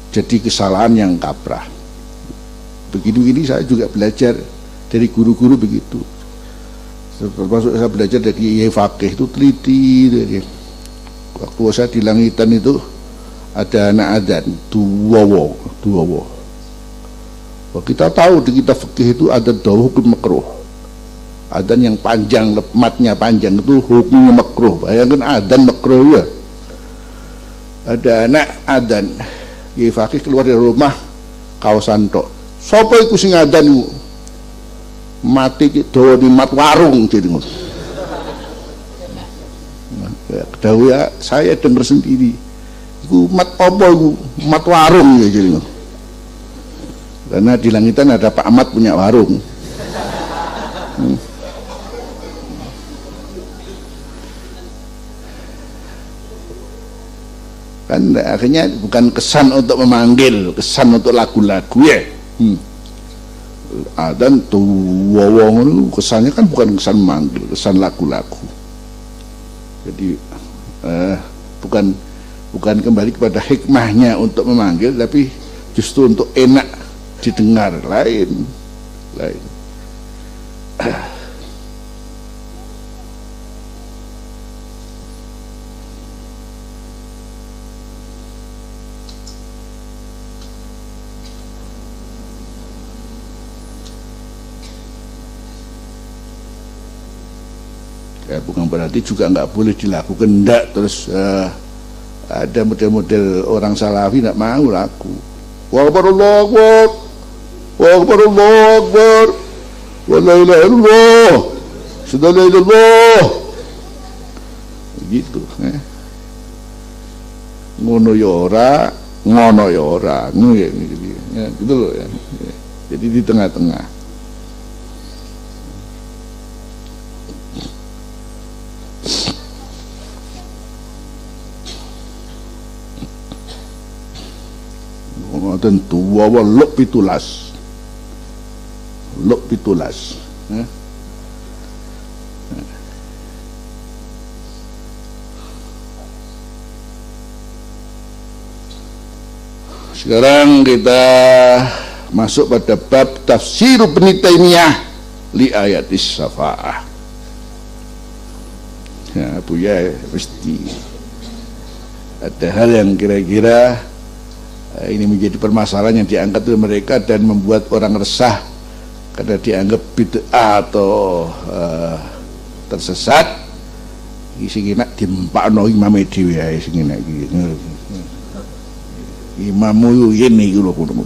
jadi kesalahan yang kaprah. Begini saya juga belajar dari guru-guru begitu, termasuk saya belajar dari Yai Fakih itu teliti. Waktu saya di Langitan itu ada anak adzan duwawo. Kita tahu di kitab fikih itu ada dua hukum makruh. Adzan yang panjang, matnya panjang itu hukumnya makruh. Bayangkan adzan makruh ya. Ada anak adzan, Yai Fakih keluar dari rumah kawasan tok. Sopo iku sing adzan iku? Mati dawa di mat warung jadi dawa ya, saya dengar sendiri iku mat apa iku, mat warung ya jadi Karena di langitan ada Pak Ahmad punya warung. Kan akhirnya bukan kesan untuk memanggil, kesan untuk lagu-lagu ya. Dan tuh wawong kesannya kan bukan kesan memanggil, kesan lagu-lagu. Jadi bukan kembali kepada hikmahnya untuk memanggil, tapi justru untuk enak didengar, lain. Ya, bukan berarti juga nggak boleh dilakukan, enggak. Terus ada model-model orang salafi nggak mau laku. Allahu Akbar, Allahu Akbar, Allahu Akbar, Allahu Akbar, wa la ilaha illallah, la ilaha illallah. Begitu. Ngono ya ora, ngono ya ora, gitu loh ya. Jadi di tengah-tengah. Tentu wawa lok pitulas Sekarang kita masuk pada bab tafsir Ibnu Taimiyah li ayatis syafa'ah. Ya Buya, pasti ada hal yang kira-kira ini menjadi permasalahan yang diangkat oleh mereka dan membuat orang resah karena dianggap bid'ah atau tersesat. Sing enak dimpakno imam dhewe ae sing enak iki. Imammu yo ngene iki lho ngono.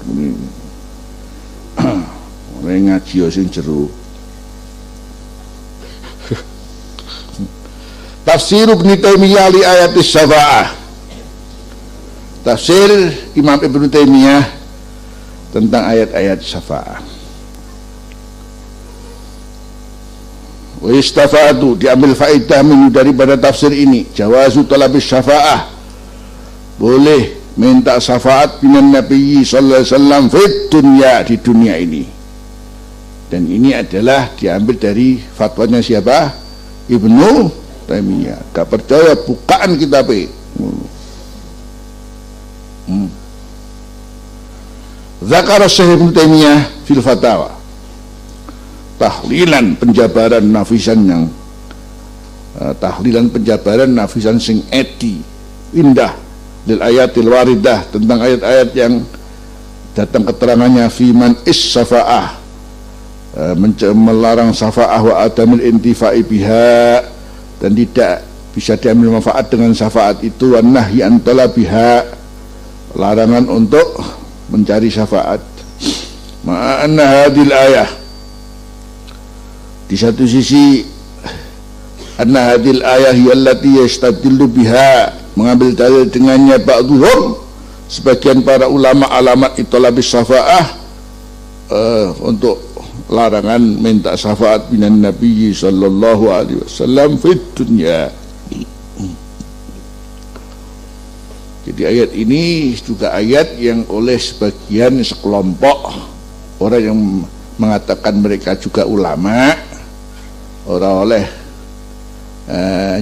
Ora ngaji yo sing jero. Tafsir Ibnu Taimiyah li ayatis syafa'ah. Tafsir Imam Ibnu Taimiyah tentang ayat-ayat syafa'ah. Wa istafadu, diambil faedah daripada tafsir ini, jawazu talabis syafa'ah, boleh minta syafaat minan Nabi sallallahu alaihi wasallam fid dunya, di dunia ini. Dan ini adalah diambil dari fatwanya siapa? Ibnu Taimiyah. Gak percaya bukaan kitabnya. Zakar Syekh Ibnu Taimiyah fil Fatawa, tahlilan penjabaran nafisan sing edi indah lil ayatil waridah, tentang ayat-ayat yang datang keterangannya fi man is-syafa'ah, melarang syafa'ah wa adamil intifa'i biha, dan tidak bisa diambil manfaat dengan syafaat itu, wa nahyi an talabiha, larangan untuk mencari syafaat. Ma'anna hadil ayah, di satu sisi anna hadil ayah yallati yastadillu biha, mengambil dalil dengannya ba'dhum, sebagian para ulama, alamat itolabis syafa'ah, untuk larangan minta syafaat minan Nabi sallallahu alaihi wasallam fid dunya. Jadi ayat ini juga ayat yang oleh sebagian sekelompok orang yang mengatakan mereka juga ulama, orang oleh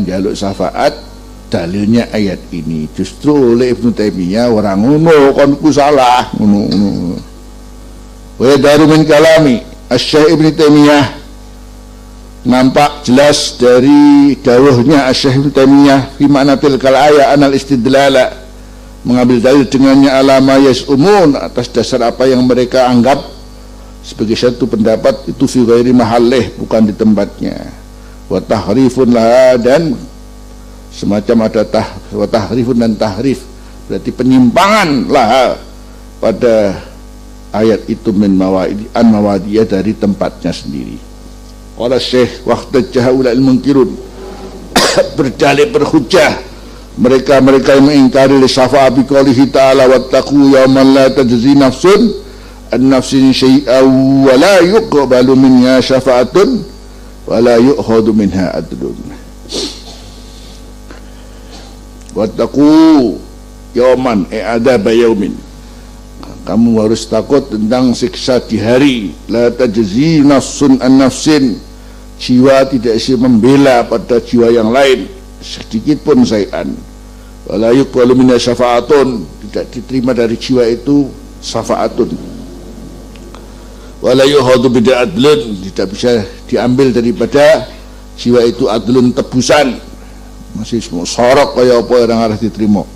jaluk syafaat, dalilnya ayat ini. Justru oleh Ibnu Taimiyah orang ngono kon ku salah ngono. Wa daru min kalami Asy-Syaikh Ibnu Taimiyah, nampak jelas dari dawuhnya Asy-Syaikh Ibnu Taimiyah fi makna tilkal ayat anal istidlala, mengambil dalil dengannya alama yas'umun, atas dasar apa yang mereka anggap sebagai satu pendapat itu fi ghairi mahallih, bukan di tempatnya. Wa tahrifun laha, dan semacam ada wa tahrifun dan tahrif, berarti penyimpangan laha pada ayat itu min mawadiyah, dari tempatnya sendiri. Qala Syekh waqtajah ulal munkirun, berdalil berhujjah mereka yang mengingkari li syafa'a bi qoulihi ta'ala wattaqu yawman la tajzi nafsun an-nafsin syai'an wa la yuqbalu minha syafa'atun wa la yu'khadhu minha adlun. Wattaqu yawman adab yaumin. Kamu harus takut tentang siksa di hari. La tajzi nafsun an nafsin. Jiwa tidak bisa membela pada jiwa yang lain sedikit pun syai'an. Wala yuqbalu minha syafa'atun. Tidak diterima dari jiwa itu syafa'atun. Wala yu'khadhu minha adlun. Tidak bisa diambil daripada jiwa itu adlun, tebusan. Masih semua sorok kaya apa yang harus diterima.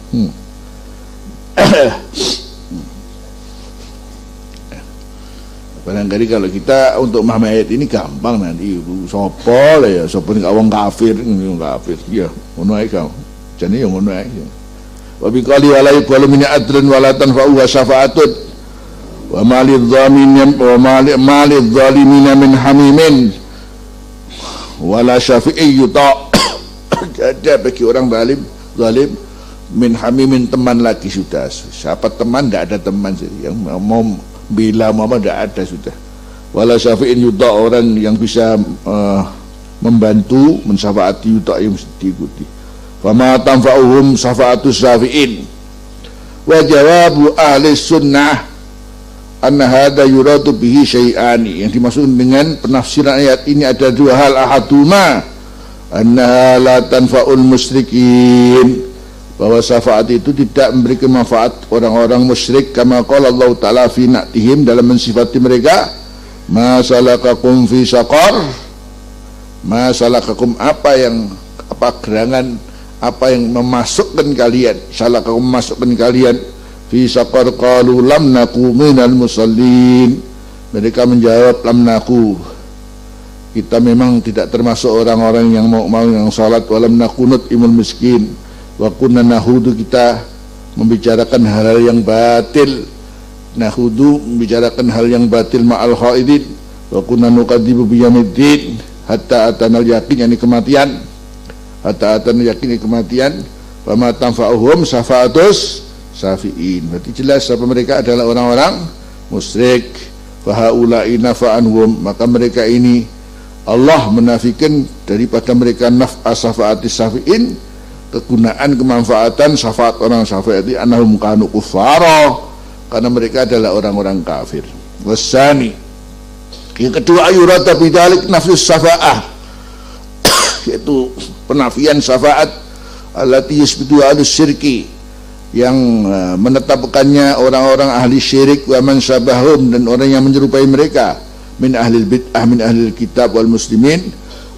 Barangkali kalau kita untuk memahami ayat ini gampang nanti sapa lah ya, sapa nek wong kafir ya ngono ae kau jane ya ngono ae. Wa bi qali wala yuqalu min adrin wala tanfa'u syafa'atun wa malidh dhalimin wa malidh dhalimin min hamimin wala syafi'i yuta. Ada bagi orang zalim min hamimin teman lagi sudah. Siapa teman? Tidak ada teman yang mau bila mama tidak ada sudah. Wala syafi'in yuta, orang yang bisa membantu mensyafaati yuta yang mesti diikuti. Fama tanfa'uhum syafa'atus syafi'in. Wa jawabu ahli sunnah anna hadha yuradu bihi syai'ani. Yang dimaksud dengan penafsiran ayat ini ada dua hal. Ahaduma annaha la tanfa'ul musyrikin, bahwa syafaat itu tidak memberikan manfaat orang-orang musyrik, kama qala Allah Ta'ala fi na'tihim, dalam mensifati mereka. Ma salakakum fi saqar, ma salakakum, apa gerangan, apa yang memasukkan kalian, salakakum memasukkan kalian, fi saqar, qalu lam naku minal musallin, mereka menjawab lam naku, kita memang tidak termasuk orang-orang yang mau yang salat, walam nakunut imul miskin, wa kunna nahudu, kita membicarakan hal-hal yang batil, nahudu membicarakan hal yang batil ma'al khaidin, wa kunna nuqadzibu biyamiddin hatta atanal yakin, yakni kematian, hatta atanal yakin, kematian. Wa ma tanfa'uhum syafa'atus syafi'in, berarti jelas apa mereka adalah orang-orang musyrik. Fa haula'i nafa'anhum, maka mereka ini Allah menafikan daripada mereka naf'a syafa'atis syafi'in, kegunaan, kemanfaatan syafaat orang syafaati, annahum kanu kuffara, karena mereka adalah orang-orang kafir. Wasani, yang kedua, ayurata bidzalik nafsus syafa'ah, yaitu penafian syafaat allati yusbitu alus syirki, yang menetapkannya orang-orang ahli syirik, wa man syabahum, dan orang yang menyerupai mereka, min ahlil bid'ah min ahlil kitab wal muslimin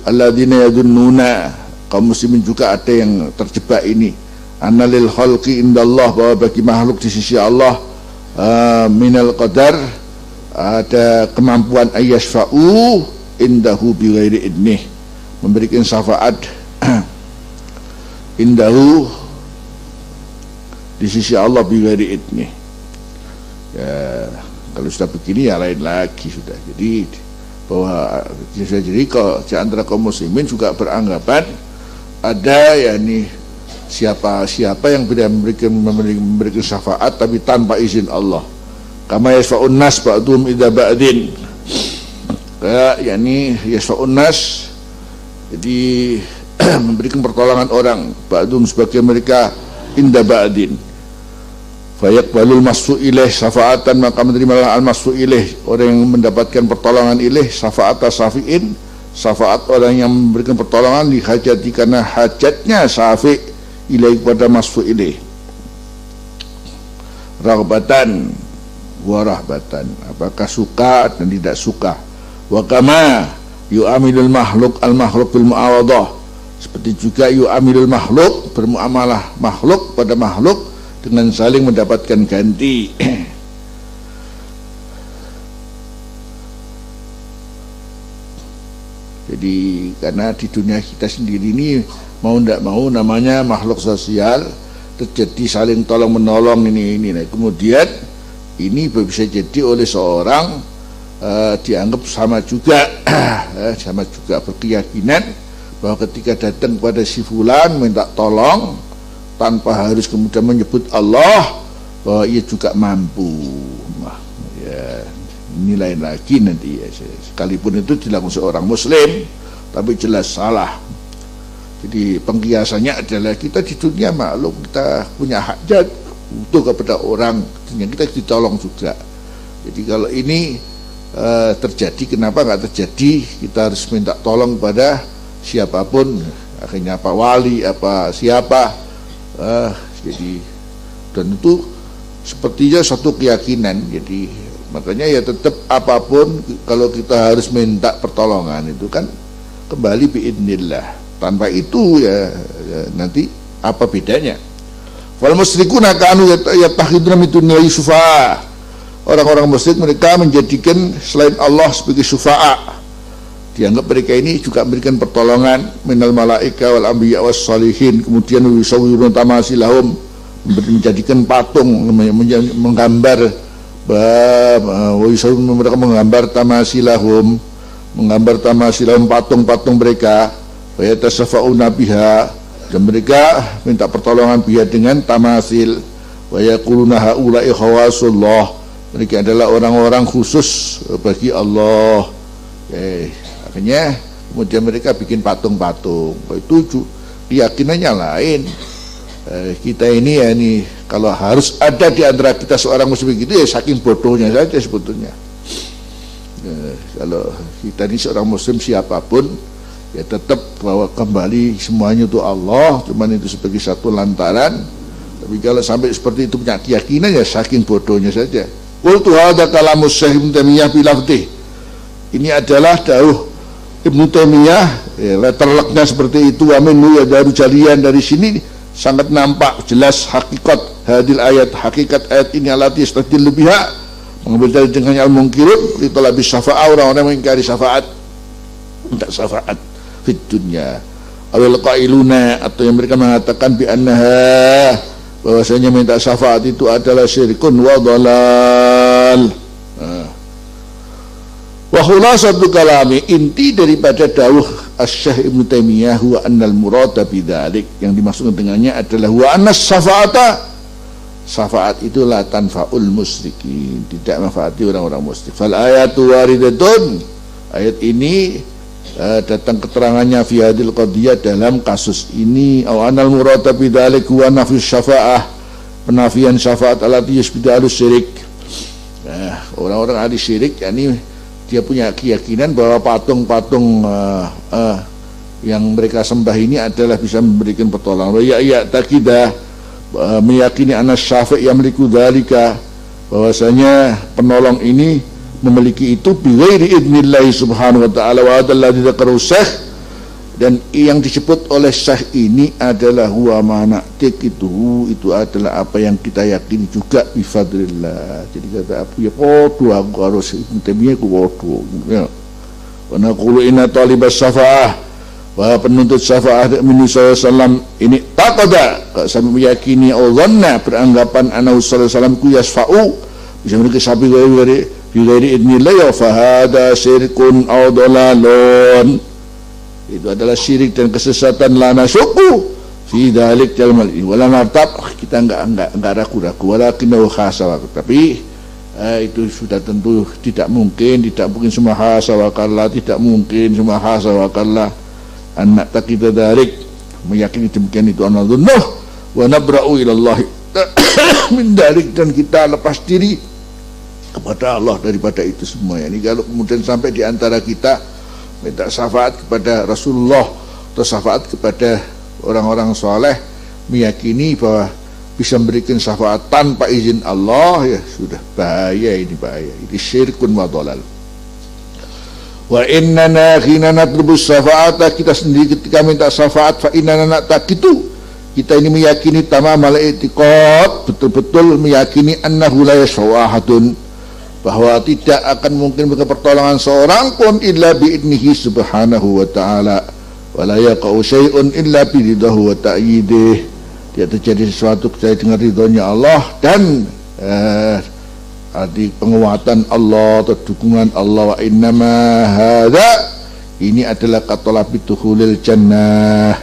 alladzina yadunnuna, kaum muslimin juga ada yang terjebak ini, annalil khalqi indallah, bahwa bagi makhluk di sisi Allah minal qadar, ada kemampuan ayyashfa'u indahu bighairi idnih, memberikan syafaat indahu di sisi Allah bighairi idnih. Ya, kalau sudah begini ya lain lagi sudah. Jadi bahwa jadi kalau di antara kaum muslimin juga beranggapan ada yakni siapa yang tidak memberikan syafaat tapi tanpa izin Allah, kama yasfa'un nas ba'dhum idza ba'din, kayak yakni yasfa'un nas, jadi memberikan pertolongan orang, ba'dhum sebagai mereka, inda ba'din, fayaqbalul masfu ilaih syafaatan, maka menerimalah al masfu ilaih, orang yang mendapatkan pertolongan ilaih, syafaat syafi'in, syafaat orang yang memberikan pertolongan, li hajati, karena hajatnya syafi' ilaih kepada masfu ilaih, raghbatan wa rahbatan, apakah suka dan tidak suka. Wa kama yu'amilul makhluk al makhluk bil mu'awadah, seperti juga yu'amilul makhluk, bermuamalah makhluk pada makhluk dengan saling mendapatkan ganti. Jadi karena di dunia kita sendiri ini mau tidak mau namanya makhluk sosial, terjadi saling tolong menolong ini. Nah, kemudian ini bisa jadi oleh seorang dianggap sama juga berkeyakinan bahwa ketika datang kepada si fulan minta tolong tanpa harus kemudian menyebut Allah, bahwa ia juga mampu. Ya. Ini lain lagi nanti ya. Sekalipun itu dilakukan seorang muslim, tapi jelas salah. Jadi pengkiasannya adalah kita di dunia maklum kita punya hajat butuh kepada orang, yang kita ditolong juga. Jadi kalau ini terjadi, kenapa nggak terjadi? Kita harus minta tolong pada siapapun, akhirnya apa wali, apa siapa. Jadi dan itu sepertinya satu keyakinan. Jadi makanya ya tetap apapun kalau kita harus minta pertolongan itu kan kembali biidznillah. Tanpa itu ya nanti apa bedanya? Wal musyrikuna kanu yattakhiduna min dunillahi syufa'a. Orang-orang musyrik mereka menjadikan selain Allah sebagai syufa'a. Dianggap mereka ini juga memberikan pertolongan minal malaika wal anbiya was sholihin. Kemudian yusawwiruna tamasilahum, menjadikan patung menggambar mereka menggambar tamasilahum, patung-patung mereka. Wa yatasafa'una biha, dan mereka minta pertolongan biha dengan tamasil. Wa yaquluna haula'i khawasullah, mereka adalah orang-orang khusus bagi Allah. Akhirnya kemudian mereka bikin patung-patung. Itu keyakinannya lain. Kita ini ya ini kalau harus ada di antara kita seorang muslim gitu ya saking bodohnya saja sebetulnya. Kalau kita ini seorang muslim siapapun ya tetap bahwa kembali semuanya itu Allah, cuman itu sebagai satu lantaran. Tapi kalau sampai seperti itu punya keyakinan ya saking bodohnya saja. Qultu hadza kalamus Syekh Ibnu Taimiyah bilafdih. Ini adalah dawuh Ibnu Taimiyah, ya, terleknya seperti itu. Aminu ya dari jalian, dari sini sangat nampak jelas hakikat hadil ayat, hakikat ayat ini alati yastadillu biha, mengambil dari dengan al-munkirun li talabi syafa'ah, orang-orang mengingkari syafaat, minta syafaat fit dunya. Awal qailuna, atau yang mereka mengatakan bi annaha, bahwasanya minta syafaat itu adalah syirkun wa dhalal. Wa khulasatu kalami, inti daripada dawuh Asy-Syaikh Ibnu Taimiyah huwa annal murada bidzalik, yang dimaksud dengannya adalah huwa annas syafaata, syafaat itu la tanfaul musyrikin, tidak manfaati orang-orang musyrik. Fal ayatu waridatun, ayat ini datang keterangannya fi hadil qadiyah, dalam kasus ini. Aw anal murada bidzalik huwa nafyu syafaah, penafian syafaat allati yusbidu syirik. Orang-orang ahli syirik yakni dia punya keyakinan bahwa patung-patung yang mereka sembah ini adalah bisa memberikan pertolongan. Ya takidah, meyakini anas syafi' yamliku dzalika, bahwasanya penolong ini memiliki itu bighairi idznillah subhanahu wa ta'ala. Wa alladzi dzakara Syekh, dan yang disebut oleh Syekh ini adalah huwa ma'na'tik, itu adalah apa yang kita yakini juga bifadrillah. Jadi kata aku ya podo aku harus intinya aku podo ya. Wa naqulu inna talibas syafa'ah, bahwa penuntut syafa'ah min sallallahu ini taqada, sampai meyakini Allah beranggapan anna sallallahu alaihi wasallam ku yasfa'u, bisa mereka sapi dari idznillah, ya fahada syirkun aw dhalalun, itu adalah syirik dan kesesatan. Lana syuku fi dzalik jalmal wala martab, kita enggak ragu-ragu, walakinnahu khasa, tapi itu sudah tentu tidak mungkin semua khasa wa kallah, tidak mungkin semua khasa wa kallah anak kita dzalik, meyakini demikian itu anadzunuh wa nabra'u ilallah min dzalik, dan kita lepas diri kepada Allah daripada itu semua. Ini kalau kemudian sampai di antara kita minta syafaat kepada Rasulullah atau syafaat kepada orang-orang soleh, meyakini bahwa bisa memberikan syafaat tanpa izin Allah, ya sudah bahaya, ini bahaya, ini syirkun wa dhalal. Wa innana khina natlubu syafaata, kita sendiri ketika minta syafaat, fa innana na'taqidu, kita ini meyakini tamamal i'tiqad, betul-betul meyakini annahu la yashfa'u ahadun, bahwa tidak akan mungkin berikan pertolongan seorang pun illa bi'idnihi subhanahu wa ta'ala, wa la yaqa'u syai'un illa biridhahu wa ta'yidih, tidak terjadi sesuatu kecuali dengan ridhonya Allah dan penguatan Allah atau dukungan Allah. Wa innama hadza, ini adalah katolabi dukhulil jannah,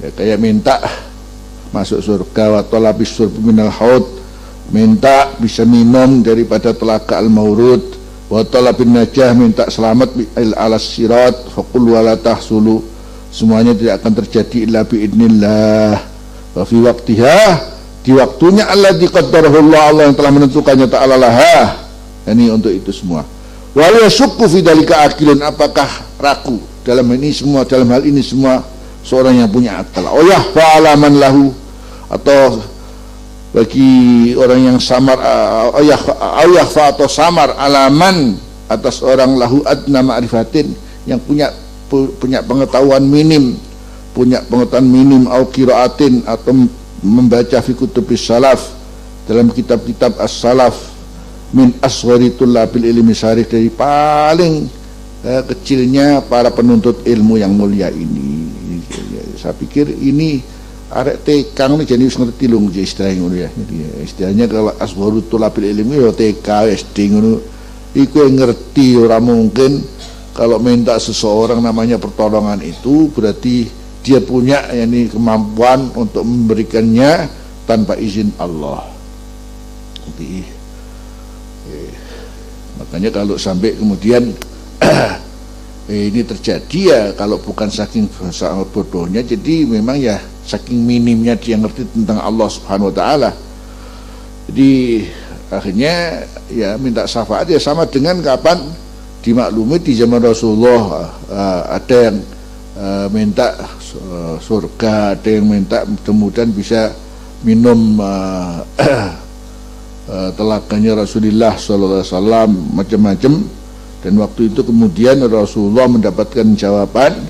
ya, kayak minta masuk surga, wa talabis surbi minal haud, minta bisa minum daripada telaga al-maurud, wa talabin najah, minta selamat alas sirat, faqul wala tahsulu, semuanya tidak akan terjadi illa biidnillah wa fi waqtiha, di waktunya alladzi qaddarahu Allah yang telah menentukannya ta'ala laha, ini untuk itu semua. Wal yashukku fi dzalika aqilun, apakah ragu dalam hal ini semua seorang yang punya akal. Oh ya fa'alaman lahu, atau bagi orang yang samar, ayah fa atau samar alaman atas orang lahu adna ma'rifatin, yang punya pengetahuan minim, au qiraatin, atau membaca fi kutubis salaf, dalam kitab-kitab as-salaf, min asghari tullabil ilmi syarif, dari paling kecilnya para penuntut ilmu yang mulia ini. Saya pikir ini arek tekang nih jadi ngerti lho istilahnya ngono ya. Istilahnya kalau asghari tullabil ilmi ya TK SD ngono. Iku yang ngerti, ora mungkin kalau minta seseorang namanya pertolongan itu berarti dia punya kemampuan untuk memberikannya tanpa izin Allah. Jadi, makanya kalau sampai kemudian ini terjadi ya kalau bukan saking bodohnya, jadi memang ya saking minimnya dia ngerti tentang Allah Subhanahu wa taala. Jadi akhirnya ya minta syafaat ya sama dengan kapan dimaklumi di zaman Rasulullah, ada yang minta surga, ada yang minta mudah-mudahan bisa minum telaganya Rasulullah SAW, macam-macam. Dan waktu itu kemudian Rasulullah mendapatkan jawaban,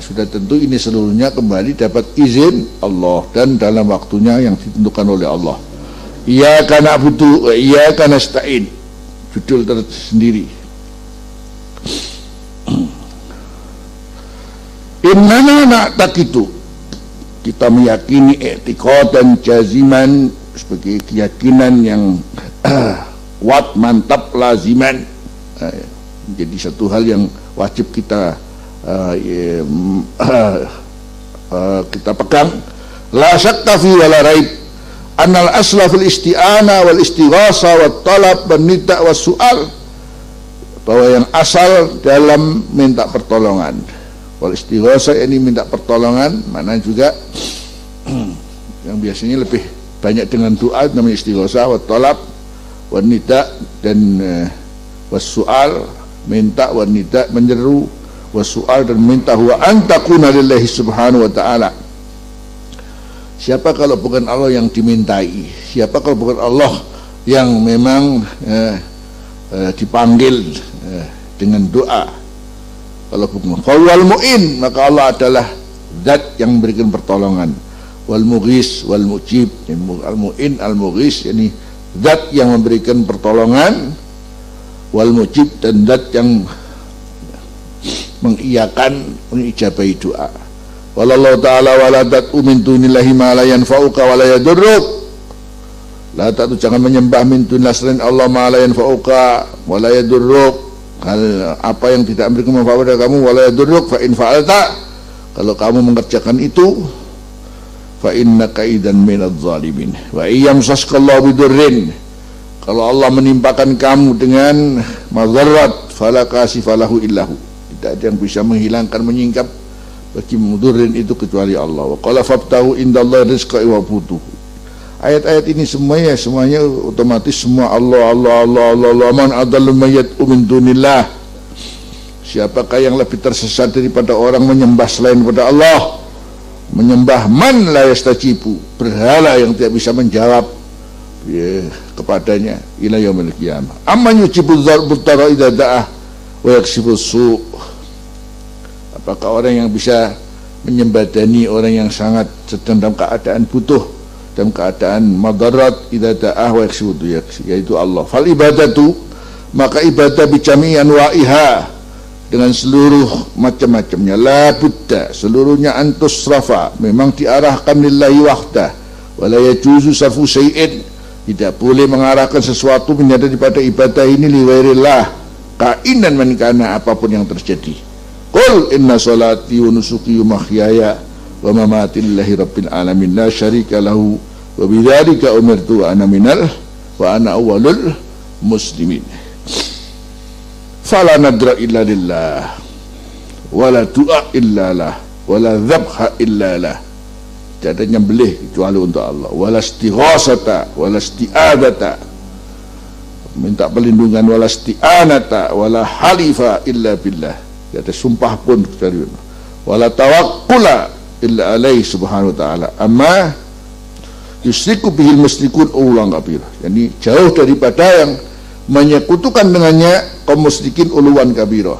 sudah tentu ini seluruhnya kembali dapat izin Allah dan dalam waktunya yang ditentukan oleh Allah. Iyyaka na'budu wa iyyaka nasta'in, judul tersendiri. Innana na'taqidu, kita meyakini i'tiqad dan jaziman, sebagai keyakinan yang kuat, mantap, laziman, menjadi satu hal yang wajib kita kita pegang. La syakka fi wala raib annal asla fil isti'ana wal istighasa wat talab wan nida' was su'al, bahwa yang asal dalam minta pertolongan, wal istighasa ini minta pertolongan, mana juga yang biasanya lebih banyak dengan doa namanya istighasa, wat talab wan nida' dan was su'al, minta, wan nida' menyeru, was su'al dan minta, huwa antakuna lillahi subhanahu wa ta'ala. Siapa kalau bukan Allah yang dimintai? Siapa kalau bukan Allah yang memang dipanggil dengan doa? Kalau bukan fawwal mu'in, maka Allah adalah zat yang memberikan pertolongan. Wal mughis wal mujib, al mu'in al mughis, yani zat yang memberikan pertolongan, wal mujib dan zat yang mengiyakan, mengijabahi doa. Wallahu ta'ala wala tad'u min dunillahi ma la yanfa'uka wa la yadurruk. La ta'tu, jangan menyembah min dunillahi selain Allah ma la yanfa'uka wa la yadurruk, hal apa yang tidak memberikan manfaat pada kamu, wa la yadurruk fa in fa'alta, kalau kamu mengerjakan itu, fa innaka idzan minadz zalimin. Wa iyamsaskallahu bidurrin, kalau Allah menimpakan kamu dengan madarat, fala kasifalahu illahu, tidak ada yang bisa menghilangkan, menyingkap bagi mudurrin itu kecuali Allah. Wa qala fabtahu indallahi rizqa wa butuh. Ayat-ayat ini semuanya otomatis semua Allah. Man adallu mayyad'u min dunillah, siapakah yang lebih tersesat daripada orang menyembah selain pada Allah, menyembah man la yastajibu, berhala yang tidak bisa menjawab kepadanya ila yaumil qiyamah. Amman yujibu dzarbutara idza da'ah wa yakshifu su', apakah orang yang bisa menyembadani orang yang sangat sedang dalam keadaan butuh, dalam keadaan madarat, idza da'ah wa yakshifu, yaitu Allah. Fal ibadatu, maka ibadah bijami anwa'iha, dengan seluruh macam-macamnya, la budda, seluruhnya antusrafa, memang diarahkan lillahi wahdah, wala yajuzu sarfu syai'in, tidak boleh mengarahkan sesuatu daripada ibadah ini li ghairillah, kainan man kana, apapun yang terjadi. Qul inna salati wa nusuki wa mahyaya wa mamati lillahi rabbil alamin la syarika lahu wa bidzalika umirtu wa ana awwalul muslimin. fala nadra illa lillah wala du'a illa lah wala dhabha illa lah. Tidak ada nyembelih kecuali untuk Allah. Wala istighasata wala isti'adata, minta perlindungan, wala isti'anata wala halifa illa billah. Tidak ada sumpah pun kecuali Allah. Wala tawakkula illa alaihi subhanahu wa ta'ala. Amma yusriku bihil musyrikun uluwan kabira. Yani jauh daripada yang menyekutukan dengannya kaum musyrikin uluwan kabira.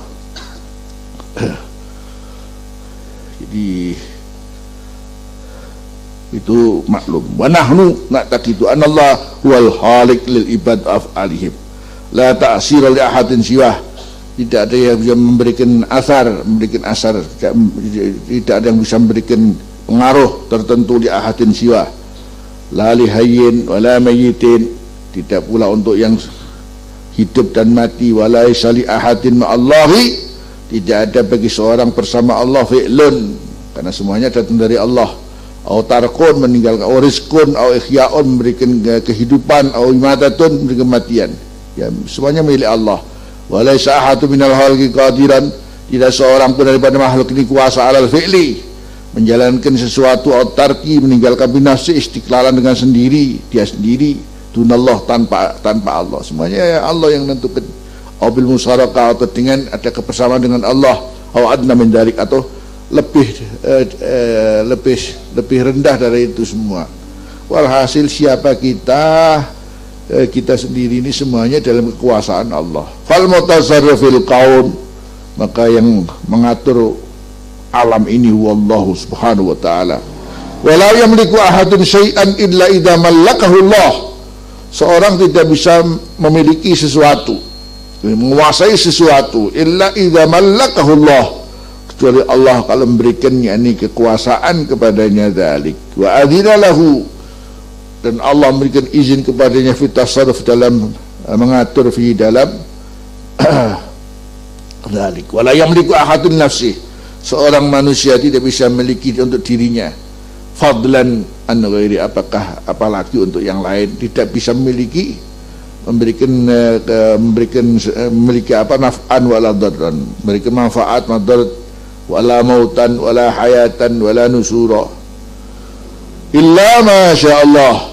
Jadi itu maklum. Wa nahnu na'taqidu anna Allah huwal khaliq lil ibad af'alihim la ta'sira li ahadin siwah. Tidak ada yang bisa memberikan asar, tidak ada yang bisa memberikan pengaruh tertentu li ahadin siwah, la li hayyin wala mayyitin, tidak pula untuk yang hidup dan mati, wala isali ahadin ma'allahi, tidak ada bagi seorang bersama Allah fi'lun, karena semuanya datang dari Allah. Au tarkun, meninggalkan, au rizkun, au ikhya'un, memberikan kehidupan, au imadatun, memberikan kematian. Ya, semuanya milik Allah. Walaysa ahadu minal khalqi qadiran, tidak seorang pun daripada makhluk ini kuasa alal fi'li, menjalankan sesuatu, au tarki, meninggalkan binafsi, istiqlalan dengan sendiri, dia sendiri, dunallah, tanpa Allah. Semuanya ya Allah yang menentukan. Au bil musyarakah, atau dengan ada kebersamaan dengan Allah, au adna min dzalik, atau lebih rendah dari itu semua. Walhasil siapa kita sendiri ini semuanya dalam kekuasaan Allah. Fal mutasarrifil qaum, maka yang mengatur alam ini wallahu subhanahu wa ta'ala. Wala yamliku ahadun syai'an illa idza mallakahu Allah. Seorang tidak bisa memiliki sesuatu, menguasai sesuatu, illa idza mallakahu Allah, kecuali Allah kalau memberikan yakni kekuasaan kepadanya dzalik. Wa adzina lahu, dan Allah memberikan izin kepadanya fi tasarruf, dalam mengatur fi dalam dzalik. Wala yamliku ahadun nafsi, seorang manusia tidak bisa memiliki untuk dirinya, fadlan an ghairi, apalagi untuk yang lain, tidak bisa memiliki memiliki apa, naf'an wala darran, memberikan manfaat, madarat, wala mautan wala hayatan wala nusura illa masya Allah,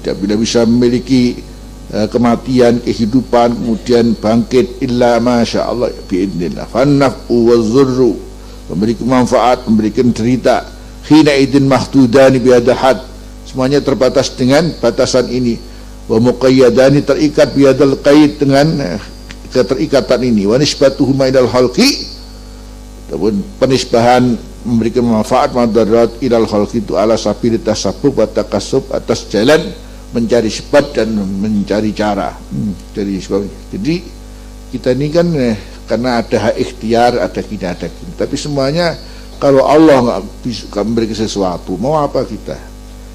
tidak bisa memiliki kematian, kehidupan, kemudian bangkit, illa masya Allah biidnillah. Fannaf'u wazzurru, memberikan manfaat, memberikan cerita, hina idin mahdudani biadal had, semuanya terbatas dengan batasan ini. Wa muqayyadani, terikat biadal qaid, dengan keterikatan ini. Wa nisbatuhuma ilal khalqi, ataupun penisbahan memberikan manfaat, madarat ilal khalqi, itu ala sabili tasabbub wa takassub, atas jalan mencari sebab dan mencari cara. Jadi kita ini kan karena ada hak ikhtiar, ada gini, ada gini. Tapi semuanya kalau Allah nggak bisa memberikan sesuatu, mau apa kita?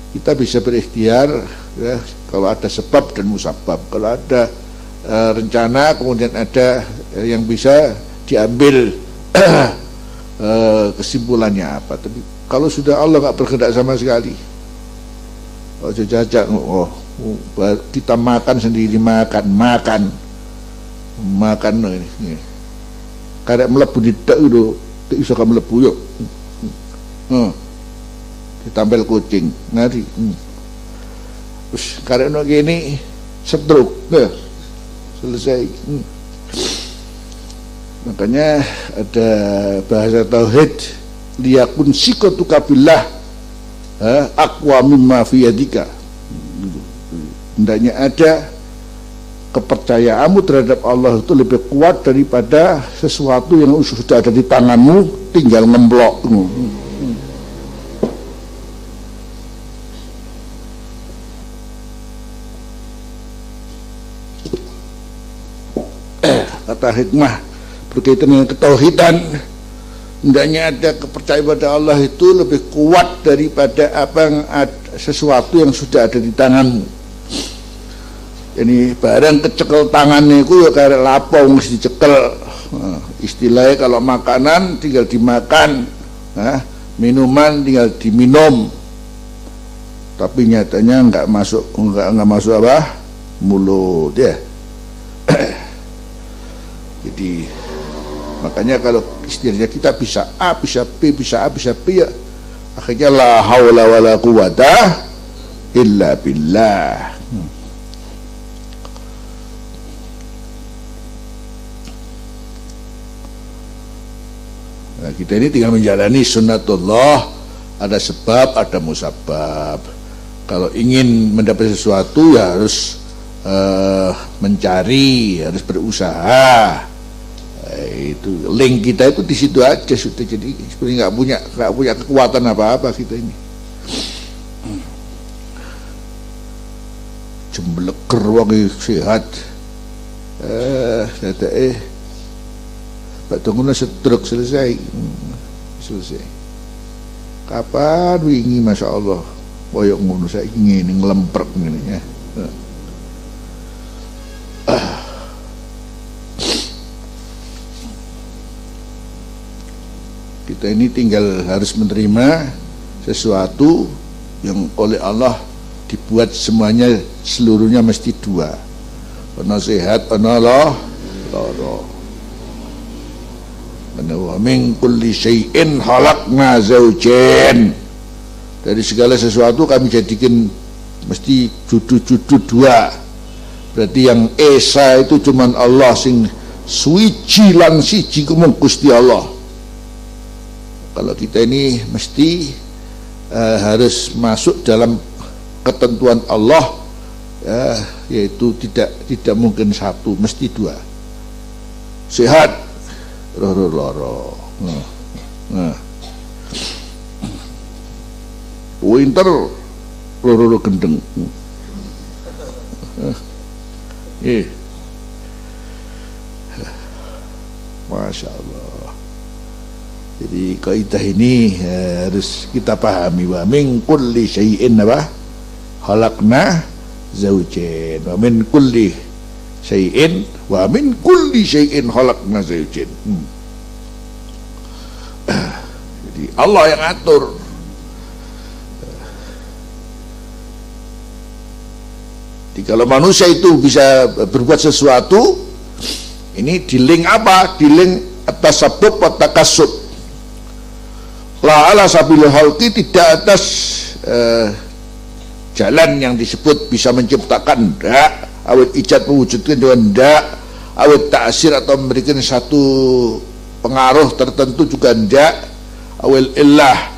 Kita bisa berikhtiar ya, kalau ada sebab dan musabab, kalau ada rencana, kemudian ada yang bisa diambil kesimpulannya apa. Tapi kalau sudah Allah nggak berkehendak sama sekali, jajak, kita makan sendiri, makan ini. Karek melebu di dak itu, tidak bisa kamu melebu yuk. Ditampil kucing, nanti. Terus karek no gini, stroke, selesai. Makanya ada bahasa tauhid, liyakun sikotuka billah aqwa mimma fi yadika. Hendaknya ada kepercayaanmu terhadap Allah itu lebih kuat daripada sesuatu yang sudah ada di tanganmu, tinggal ngemblok. Kata hikmah berkaitan dengan ketauhidan, hendaknya ada kepercayaan pada Allah itu lebih kuat daripada sesuatu yang sudah ada di tanganmu. Ini barang kecekel tangannya itu ya kayak lapong mesti dicekel. Istilahnya kalau makanan tinggal dimakan, minuman tinggal diminum. Tapi nyatanya nggak masuk apa mulut ya. Jadi makanya kalau istilahnya kita bisa A, bisa B, bisa A, bisa B, ya akhirnya la haula wala quwata illa billah. Nah, kita ini tinggal menjalani sunnatullah, ada sebab, ada musabab. Kalau ingin mendapat sesuatu ya harus mencari, harus berusaha. Itu link kita itu di situ aja sudah. Jadi sebenarnya nggak punya kekuatan apa-apa kita ini. Jembleker wong sehat. Pak tunggu setruk selesai. Kapan wingi masya Allah, boyok ngono saya ingin ngelemprek ngene ya. Kita ini tinggal harus menerima sesuatu yang oleh Allah dibuat semuanya, seluruhnya mesti dua. Ana sehat, ana lara. Wa min kulli syai'in khalaqna zawjain. Dari segala sesuatu kami jadikan mesti judu-judu dua. Berarti yang esa itu cuman Allah, sing suci lan siji kumung Gusti Allah. Kalau kita ini mesti harus masuk dalam ketentuan Allah, yaitu tidak mungkin satu, mesti dua. Sehat, loro. Winter loro gendeng. Masya Allah. Jadi kaidah ini harus kita pahami. Wa min kulli syai'in khalaqna zawjain. Wa min kulli syai'in wa min kulli syai'in khalaqna zawjain. Jadi Allah yang atur. Jadi kalau manusia itu bisa berbuat sesuatu, ini di link apa? Di link atas sabab wa takasub. La ala sabil khalqi, tidak atas jalan yang disebut bisa menciptakan, enggak. Awet ijad mewujudkan juga enggak. Awet ta'asir atau memberikan satu pengaruh tertentu juga enggak. Awel illah,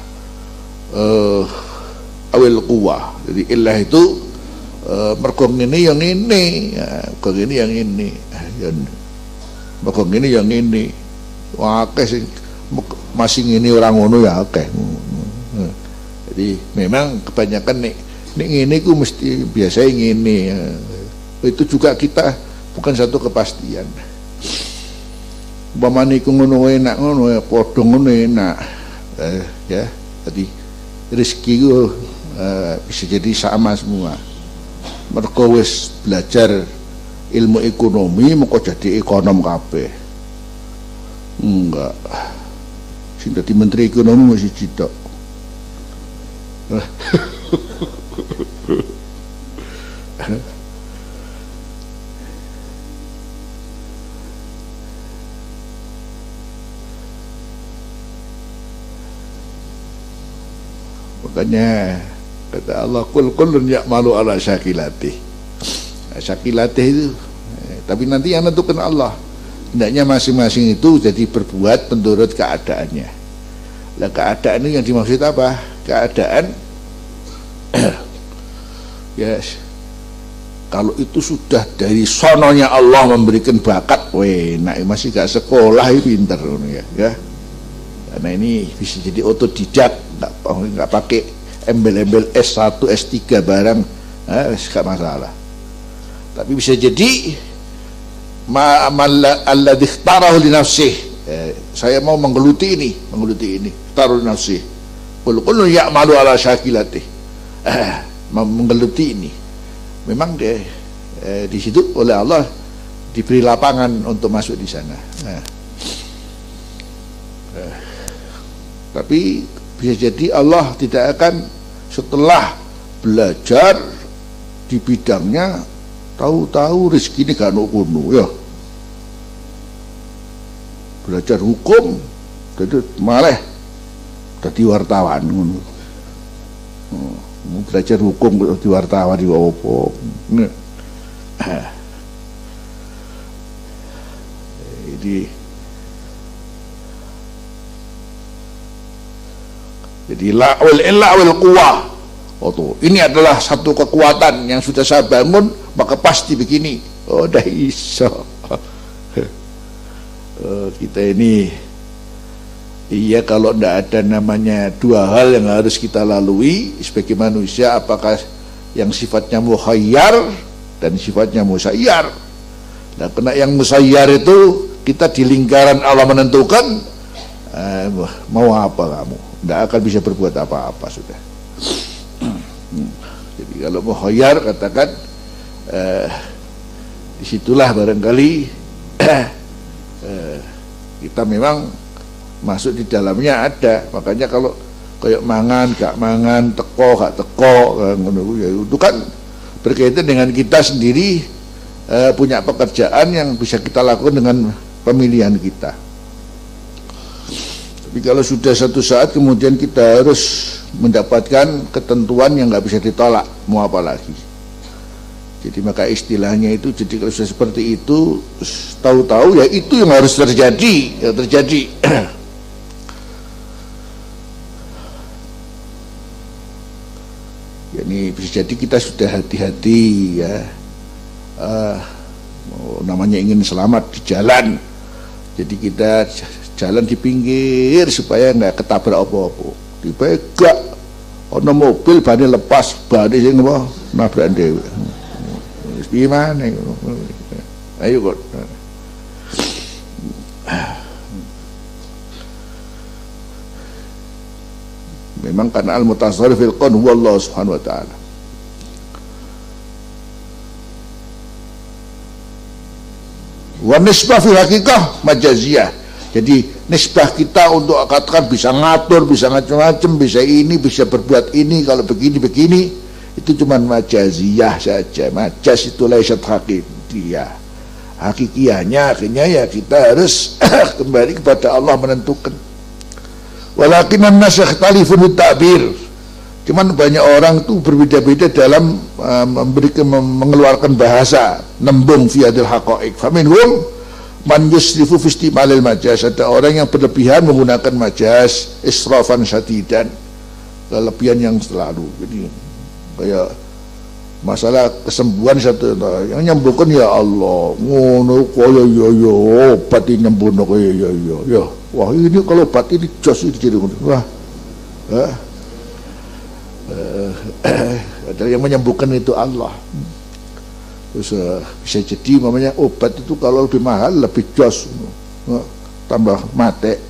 awel quwah. Jadi illah itu mergong ini yang ini, mergong ini yang ini, mergong ini yang ini. Wah, sing masih ini orang ngono ya, oke. Jadi memang kebanyakan nih ini ku mesti biasa ini. Itu juga kita bukan satu kepastian. Umpamane iku ngono enak ngono ya, padha ngono enak. Ya, jadi rezeki ku bisa jadi sama semua. Mergo wis belajar ilmu ekonomi moko jadi ekonom kabeh. Enggak. Sing dadi menteri ekonomi masih cidok. Makanya kata Allah, kullun ya'malu ala syakilatih. Syakilatih itu, tapi nanti yang menentukan Allah. Hendaknya masing-masing itu jadi berbuat menurut keadaannya. Lah keadaan itu yang dimaksud apa? Keadaan yes. Kalau itu sudah dari sononya Allah memberikan bakat, nak masih gak sekolah pinter ya. Karena ini bisa jadi otodidak, nggak pakai embel-embel S1, S3 barang, gak masalah. Tapi bisa jadi alladzi ikhtarahu li nafsih, saya mau menggeluti ini, taruh li nafsih. Qul ya'malu ala syakilatih, menggeluti ini. Memang di situ oleh Allah diberi lapangan untuk masuk di sana. Tapi bisa jadi Allah tidak akan setelah belajar di bidangnya tahu-tahu rezeki ini gak kuno ya. belajar hukum, jadi malah jadi wartawan ngono. Belajar hukum jadi wartawan di opo. Jadi la'ul illa wal quwwah. Ini adalah satu kekuatan yang sudah saya bangun, maka pasti begini. Dah iso. Kita ini, iya, kalau tidak ada namanya dua hal yang harus kita lalui sebagai manusia, apakah yang sifatnya mukhayyar dan sifatnya musayyar. Nah, kena yang musayyar itu kita di lingkaran Allah menentukan, mau apa kamu, tidak akan bisa berbuat apa-apa sudah. Jadi kalau mukhayyar, katakan disitulah barangkali kita memang masuk di dalamnya ada. Makanya kalau kayak mangan gak mangan, teko gak teko, itu kan berkaitan dengan kita sendiri punya pekerjaan yang bisa kita lakukan dengan pemilihan kita. Tapi kalau sudah satu saat kemudian kita harus mendapatkan ketentuan yang nggak bisa ditolak, mau apa lagi? Jadi maka istilahnya itu, jadi kalau sudah seperti itu, tahu-tahu ya itu yang harus terjadi, ya terjadi. Ya, ini bisa jadi kita sudah hati-hati ya, namanya ingin selamat di jalan, jadi kita jalan di pinggir supaya nggak ketabrak apa-apa. Dipegak, ono mobil bane lepas, bane sing nabrak dhewe. Gimana? Ayo kok. Memang karena al-mutasarrif fil qaun huwa Allah Subhanahu wa taala. Wa nisbah fil haqiqah majaziyah. Jadi nisbah kita untuk katakan bisa ngatur, bisa macam-macam, bisa ini, bisa berbuat ini, kalau begini itu cuma majaziyah saja. Majaz itu laisat hakikiyah. Hakikiyahnya akhirnya ya kita harus kembali kepada Allah menentukan. Walakin an-nas yakhtalifun ta'bir. Cuman banyak orang itu berbeda-beda dalam mengeluarkan bahasa, nembung fi hadil haqaiq. Faminhum man yusrifu fi istimalil majaz. Ada orang yang berlebihan menggunakan majaz israfan syadidan, kelebihan yang selalu. Jadi kayak masalah kesembuhan satu yang nyembuhkan ya Allah, ngono kaya ya obat ini nyembuhno kaya ya. Wah, ini kalau obat ini jos ini jadi wah. Ada yang menyembuhkan itu Allah. Terus bisa jadi namanya obat itu kalau lebih mahal lebih jos, tambah mate,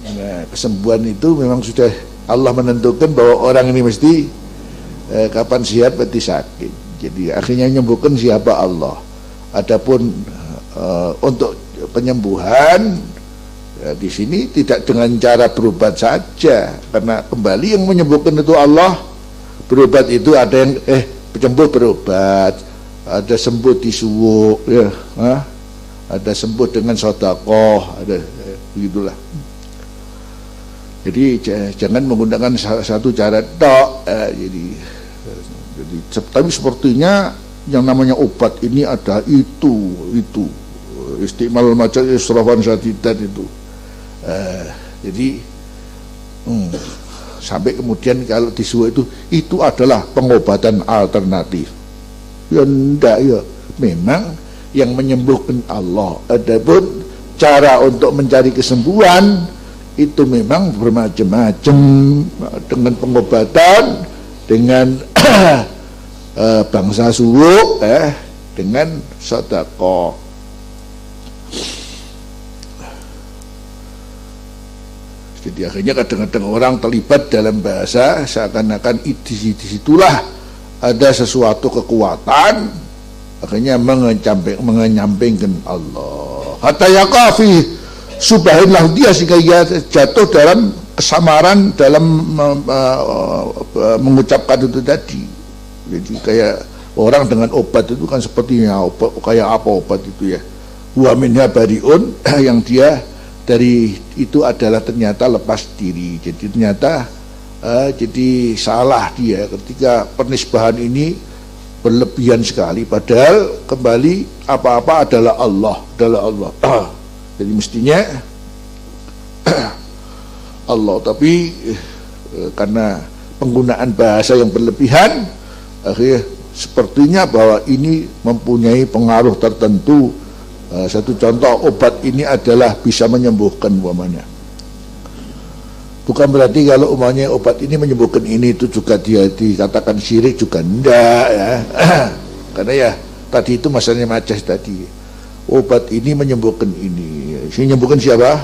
Nah, kesembuhan itu memang sudah Allah menentukan bahwa orang ini mesti kapan sihat berarti sakit. Jadi akhirnya menyembuhkan siapa? Allah. Adapun untuk penyembuhan ya, di sini tidak dengan cara berobat saja, karena kembali yang menyembuhkan itu Allah. Berobat itu ada yang penyembuh berobat, ada sembuh disuwuk ya, ada sembuh dengan sedekah, ada begitulah. Jadi jangan menggunakan satu cara tok. Jadi tapi sepertinya yang namanya obat ini ada itu istimal majaz israfan syadidan itu. Jadi sampai kemudian kalau disuwuk itu adalah pengobatan alternatif. Ya enggak ya, memang yang menyembuhkan Allah. Adapun cara untuk mencari kesembuhan itu memang bermacam-macam, dengan pengobatan, dengan bangsa suwuk, dengan sedekah. Jadi akhirnya kadang-kadang orang terlibat dalam bahasa seakan-akan disitulah ada sesuatu kekuatan, akhirnya menyampingkan Allah. Hatta yaqafi subahinlah dia sehingga ia jatuh dalam kesamaran dalam mengucapkan itu tadi. Jadi kayak orang dengan obat itu kan sepertinya obat, kayak apa obat itu ya, wa minha bariun, yang dia dari itu adalah ternyata lepas diri. Jadi ternyata jadi salah dia ketika penisbahan ini berlebihan sekali, padahal kembali apa-apa adalah Allah. Jadi mestinya Allah, tapi karena penggunaan bahasa yang berlebihan, akhirnya sepertinya bahwa ini mempunyai pengaruh tertentu. Satu contoh, obat ini adalah bisa menyembuhkan umpamanya. Bukan berarti kalau umpamanya obat ini menyembuhkan ini itu juga dia dikatakan syirik, juga enggak ya. Karena ya tadi itu masalahnya majas tadi. Obat ini menyembuhkan ini. Menyembuhkan siapa?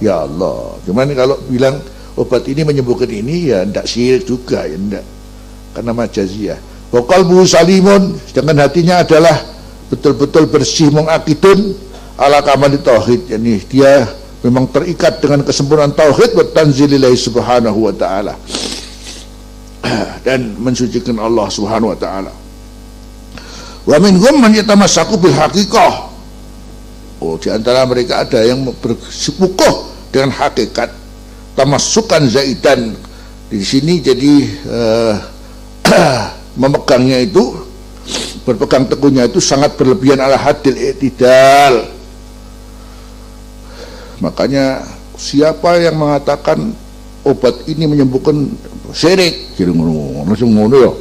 Ya Allah. Cuman kalau bilang obat ini menyembuhkan ini ya enggak syirik juga ya enggak. Karena majaziyah. Wa qalbuhu salimun, sedangkan hatinya adalah betul-betul bersih, mengakidun ala kamali tauhid, yakni dia memang terikat dengan kesempurnaan tauhid wa tanzilillahi subhanahu wa ta'ala, dan mensucikan Allah subhanahu wa ta'ala. Wa minhum man yatamassaku bil haqiqah. Oh, di antara mereka ada yang bersikukuh dengan hakikat, tamassukan zaidan. Di sini jadi memegangnya itu, berpegang teguhnya itu sangat berlebihan ala hadil i'tidal. Makanya siapa yang mengatakan obat ini menyembuhkan syirik, kira ngono, langsung ngono ya.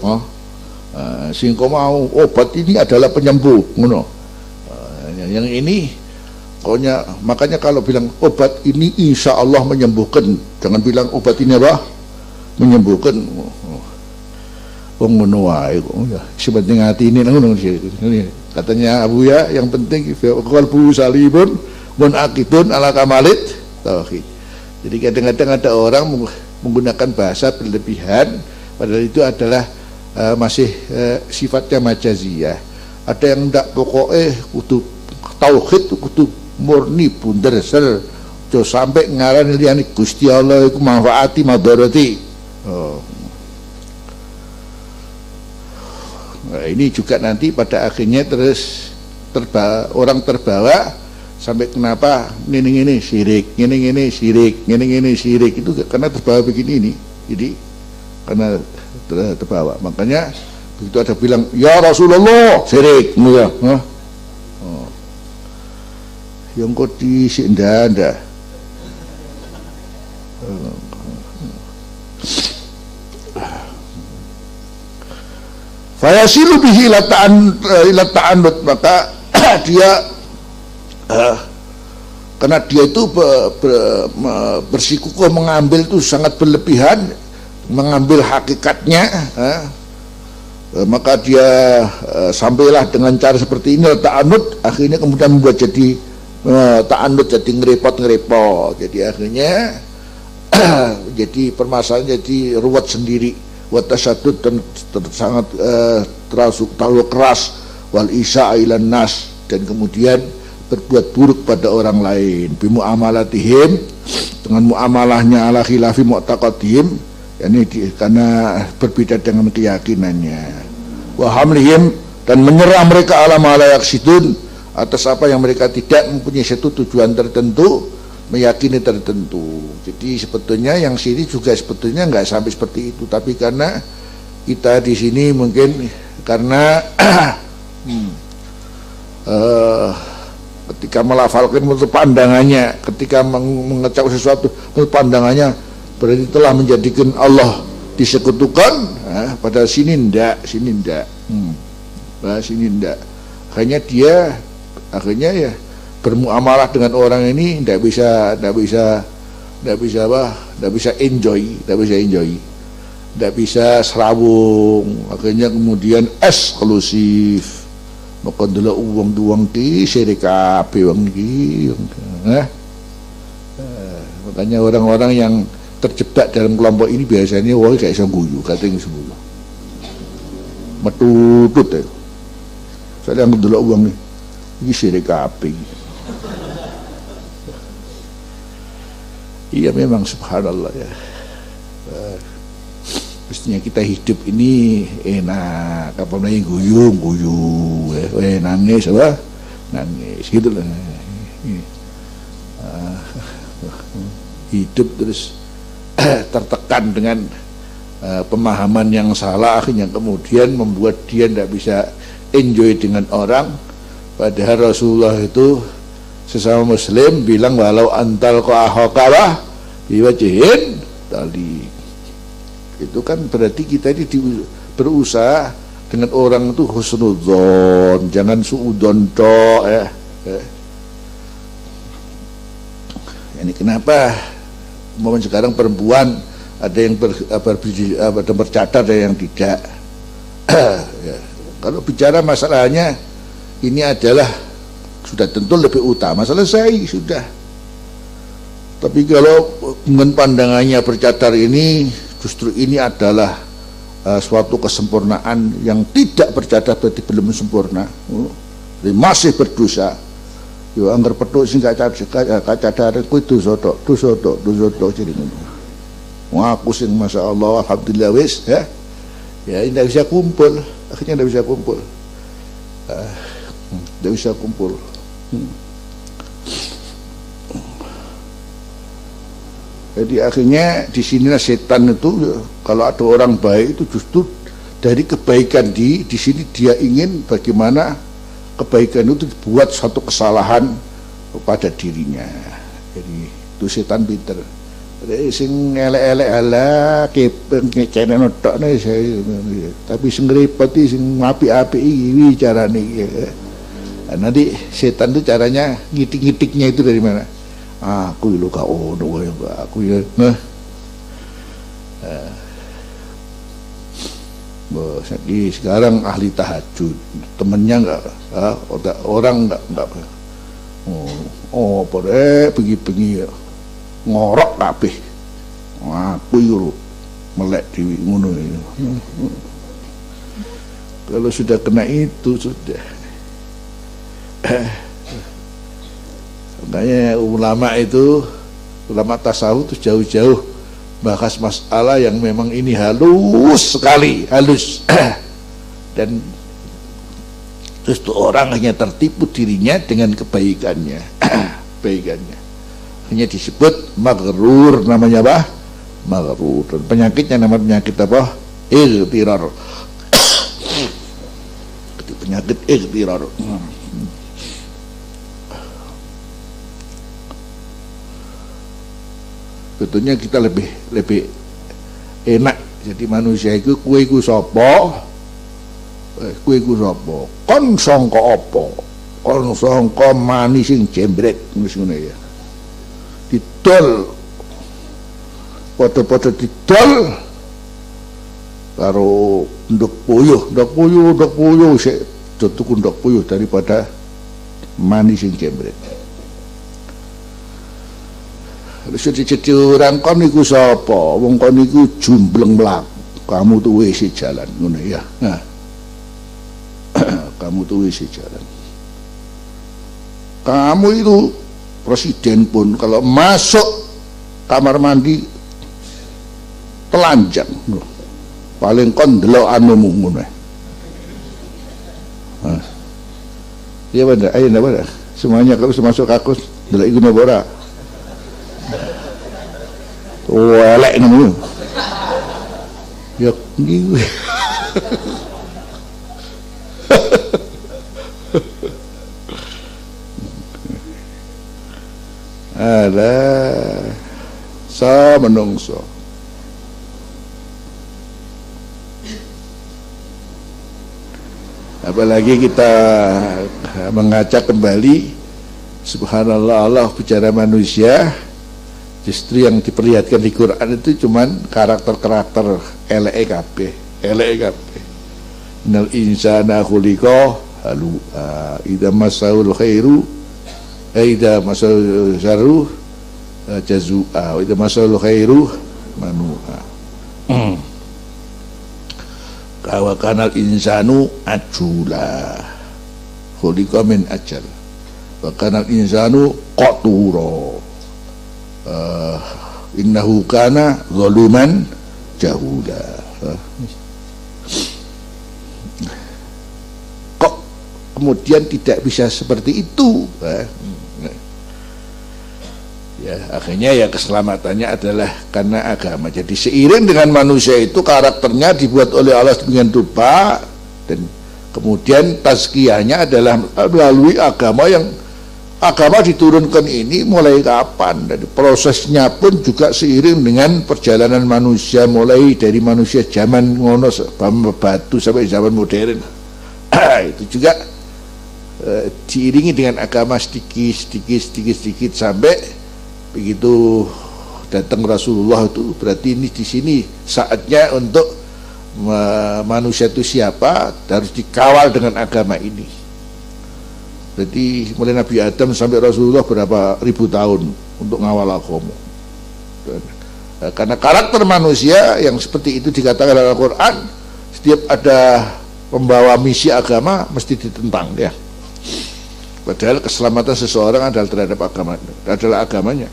Sing kau mau obat ini adalah penyembuh, ngono. Yang ini pokoknya, makanya kalau bilang obat ini insya Allah menyembuhkan, jangan bilang obat ini apa menyembuhkan. Ngono wae kok ya, sepenting hati ini ngono katanya Abu Ya, yang penting qalbu salibun mun akidun ala kamalit tauhid. Jadi kadang-kadang ada orang menggunakan bahasa berlebihan, padahal itu adalah masih sifatnya majaziyah. Ada yang ndak pokoknya kudu tauhid kudu murni bunder ser, jo sampai ngarani liyane Gusti Allah iku manfaati madharati. Nah, ini juga nanti pada akhirnya terus orang terbawa sampai kenapa ini syirik, ini syirik, ini syirik, itu karena terbawa begini ini. Jadi karena terbawa, makanya begitu ada bilang ya Rasulullah syirik, ya, yang kok di sindanda. Fayasilu bihi ila ta'annud, maka dia karena dia itu bersikukuh mengambil itu sangat berlebihan, mengambil hakikatnya, maka dia sampailah dengan cara seperti ini ta'annud, akhirnya kemudian membuat jadi ta'annud, jadi ngerepot, jadi akhirnya jadi permasalahan jadi ruwet sendiri. Watasyadud, dan sangat terlalu keras, wal isya ilan nas, dan kemudian berbuat buruk pada orang lain, bimu'amalatihim, dengan muamalahnya ala khilafi mu'taqadihim, yakni karena berbeda dengan keyakinannya, wa hamlihim, dan menyerah mereka ala ma la yaqsidun, atas apa yang mereka tidak mempunyai satu tujuan tertentu, meyakini tertentu. Jadi sebetulnya yang sini juga sebetulnya nggak sampai seperti itu, tapi karena kita di sini mungkin karena ketika melafalkan menurut pandangannya, ketika mengecap sesuatu menurut pandangannya, berarti telah menjadikan Allah disekutukan. Pada sini ndak, sini ndak. Akhirnya ya bermuamalah dengan orang ini tidak bisa enjoy, tidak bisa serawung, akhirnya kemudian eksklusif, maka dulu uang ki syirik kabeh wong iki. Makanya orang-orang yang terjebak dalam kelompok ini biasanya wong kayak iso guyu, katanya iso guyu, metutut ya. Saya yang dulu uang iki syirik kabeh. Iya memang subhanallah ya. Mestinya kita hidup ini enak, apa namanya guyung, nangis apa? Nangis gitu lah. Hidup terus tertekan dengan pemahaman yang salah, akhirnya kemudian membuat dia tidak bisa enjoy dengan orang. Padahal Rasulullah itu sesama muslim bilang walau antal ko ahokawah biwajihin tali. Itu kan berarti kita ini berusaha dengan orang itu husnudzon, jangan suudzon tok ya. Ini kenapa momen sekarang perempuan ada yang bercadar, ada yang tidak. Ya. Kalau bicara masalahnya ini adalah sudah tentu lebih utama, selesai sudah. Tapi kalau dengan pandangannya bercadar ini justru ini adalah suatu kesempurnaan, yang tidak bercadar berarti belum sempurna, masih berdosa. Yo anggar petuk sing gak cadar kuwi dosa tok jadi ngono. Aku sing masyaallah alhamdulillah wis ya. Ya tidak bisa kumpul, akhirnya tidak bisa kumpul. Tidak bisa kumpul. Jadi akhirnya di sinilah setan itu, kalau ada orang baik itu justru dari kebaikan di sini dia ingin bagaimana kebaikan itu dibuat satu kesalahan pada dirinya. Jadi itu setan pinter. Sing elek-elek ala kene notokne saya, tapi sing ngrepoti sing apik-apik iki carane iki. Nanti setan itu caranya ngitik-ngitiknya itu dari mana? Aku lho gak ono ya, aku ya. Sekarang ahli tahajud, temennya enggak, orang enggak. Pergi ngorok kabeh. Aku yo melek dhewe ngono ya. Kalau sudah kena itu sudah. Makanya ulama tasawuf itu jauh-jauh bahas masalah yang memang ini halus sekali, halus. Dan terus tuh orang hanya tertipu dirinya dengan kebaikannya. Kebaikannya hanya disebut maghrur, namanya apa? Maghrur. Dan penyakitnya nama penyakit apa? Ightirar. Penyakit ightirar. Betulnya kita lebih enak jadi manusia itu. Kue ku sopo, kon sangka apa, kon sangka mani sing jembret ngono ya, didol padha-padha didol karo ndok puyuh sik tuku ndok puyuh daripada mani sing jembret. Sudah jadi orang kon niku sapa? Wong kon niku jumbleng mlaku. Kamu tuh wis jalan ngono ya. Nah. Kamu tuh wis jalan. Kamu itu presiden pun kalau masuk kamar mandi telanjang. Paling kon delok anumu ngono. Nah. Iya bener, ayo bener. Semuanya kalau masuk kakus delok iku napa ora? Elek namanya ya gitu. Ada sa menungso. Apalagi kita mengajak kembali, subhanallah, Allah bicara manusia. Justru yang diperlihatkan di Quran itu cuman karakter-karakter elek kabeh. Innal insana khuliqa halu'a idza masaul khairu idza masaul syarru jazua idza masaul khairu manu'a. Wa kanal insanu ajula khuliqa min ajal wa kanal insanu qatura innahu kana zaluman jahuda. Kok kemudian tidak bisa seperti itu? Ya, akhirnya ya keselamatannya adalah karena agama. Jadi seiring dengan manusia itu karakternya dibuat oleh Allah dengan rupa, dan kemudian tazkiyahnya adalah melalui agama. Yang agama diturunkan ini mulai kapan? Dan prosesnya pun juga seiring dengan perjalanan manusia, mulai dari manusia zaman ngono batu sampai zaman modern. Itu juga diiringi dengan agama sedikit sampai begitu datang Rasulullah. Itu berarti ini di sini saatnya untuk manusia itu siapa harus dikawal dengan agama ini. Jadi mulai Nabi Adam sampai Rasulullah berapa ribu tahun untuk ngawal agama. Karena karakter manusia yang seperti itu dikatakan dalam Al-Quran, setiap ada pembawa misi agama mesti ditentang ya. Padahal keselamatan seseorang adalah terhadap agama, adalah agamanya.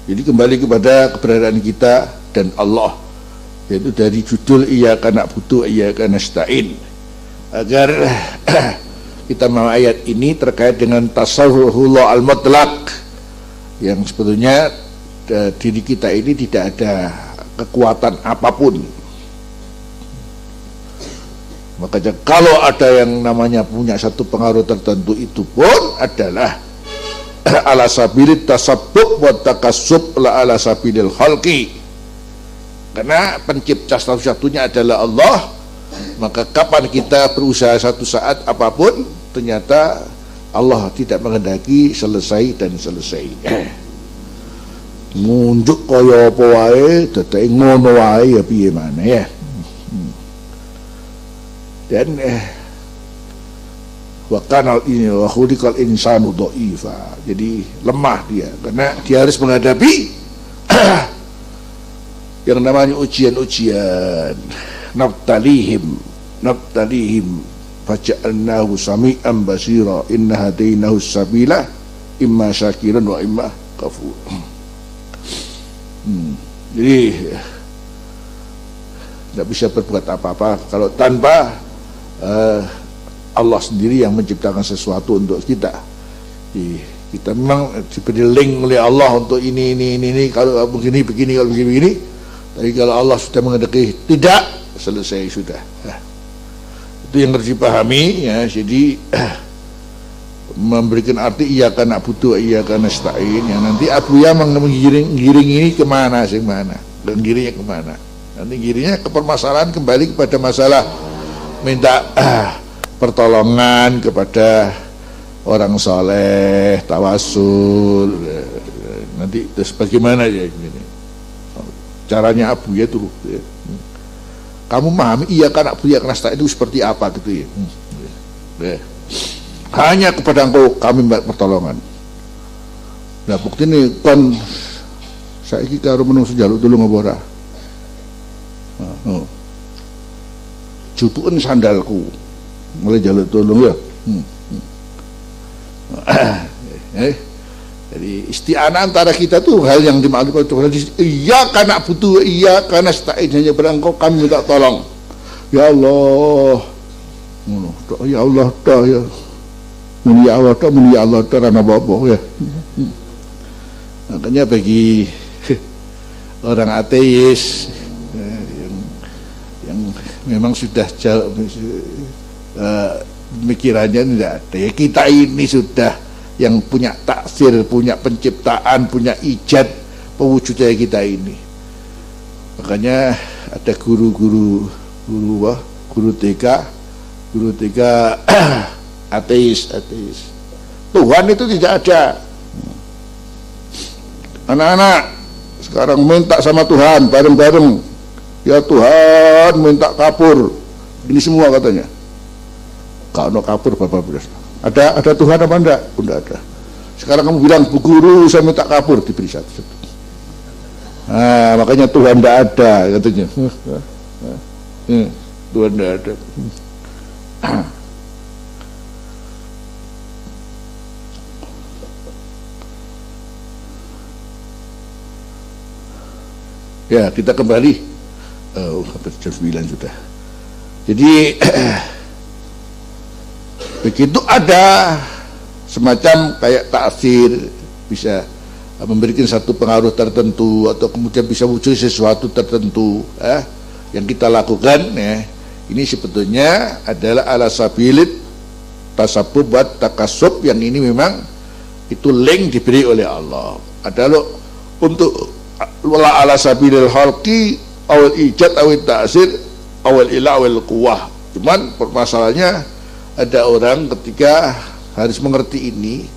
Jadi kembali kepada keberadaan kita dan Allah, yaitu dari judul Iyyaka na'budu wa iyyaka nasta'in, agar kita memahami ayat ini terkait dengan tasawwurullah al-mutlaq, yang sebetulnya diri kita ini tidak ada kekuatan apapun. Makanya kalau ada yang namanya punya satu pengaruh tertentu, itu pun adalah ala sabilit tasabbub wa takassub la ala sabilil khalqi. Karena pencipta satu-satunya adalah Allah, maka kapan kita berusaha satu saat apapun, ternyata Allah tidak menghendaki selesai dan selesai. Ngunjuk kaya apa wae, dadake ngono wae ya piye maneh ya. Dan wa kana ini wa khuliqal insanu dhaifa. Jadi lemah dia karena dia harus menghadapi yang namanya ujian-ujian. Nabtalihim faja'alnahu sami'an basira inna hadainahu sabila imma syakiran wa imma kafur. Jadi tidak bisa berbuat apa-apa kalau tanpa Allah sendiri yang menciptakan sesuatu untuk kita. Kita memang diberi link oleh Allah untuk ini, kalau begini, kalau begini. Tapi kalau Allah sudah menghendaki tidak, selesai sudah. Itu yang harus dipahami ya. Jadi memberikan arti iyyaka na'budu wa iyyaka nasta'in, yang nanti Abu Yamang menggiring ini kemana sih, mana? Dan giringnya kemana? Nanti giringnya ke permasalahan, kembali kepada masalah minta pertolongan kepada orang soleh, tawasul. Nanti terus bagaimana ya ini? Caranya Abu ya tuh. Ya. Kamu memahami iya kan Abu ya nasta'in itu seperti apa gitu ya? Ya. Hanya kepada engkau kami minta pertolongan. Nah bukti ini kon saiki karo menungso njaluk tulung apa ora? Jupuken sandalku mulai njaluk tulung ya. Jadi isti'anah antara kita tuh hal yang dimaklumi oleh Tuhan. Iya karena butuh, iya karena stain, hanya berangkau kami minta tolong. Ya Allah, ya Allah, ya muni Allah, muni Allah, karena apa ya. Makanya bagi orang ateis yang memang sudah jauh pemikirannya tidak ada. Ya, kita ini sudah yang punya taksir, punya penciptaan, punya ijad pewujudannya kita ini. Makanya ada guru TK ateis. Tuhan itu tidak ada. Anak-anak sekarang minta sama Tuhan bareng-bareng. Ya Tuhan, minta kapur. Ini semua katanya. Kalau kapur Bapak belas. Ada Tuhan apa enggak? Enggak ada. Sekarang kamu bilang, Bu Guru saya minta kapur, diberi satu. Nah, makanya Tuhan enggak ada katanya. Tuhan tidak ada. Ya, kita kembali. Hampir jam 9 sudah. Jadi begitu ada semacam kayak taksir, bisa memberikan satu pengaruh tertentu atau kemudian bisa muncul sesuatu tertentu yang kita lakukan, ini sebetulnya adalah ala sabilit tasabub buat takasub, yang ini memang itu link diberi oleh Allah. Adalah untuk wala ala sabilil halqi awal ijad awal ta'sir awal ila awal quwah. Cuman permasalahannya ada orang ketika harus mengerti ini,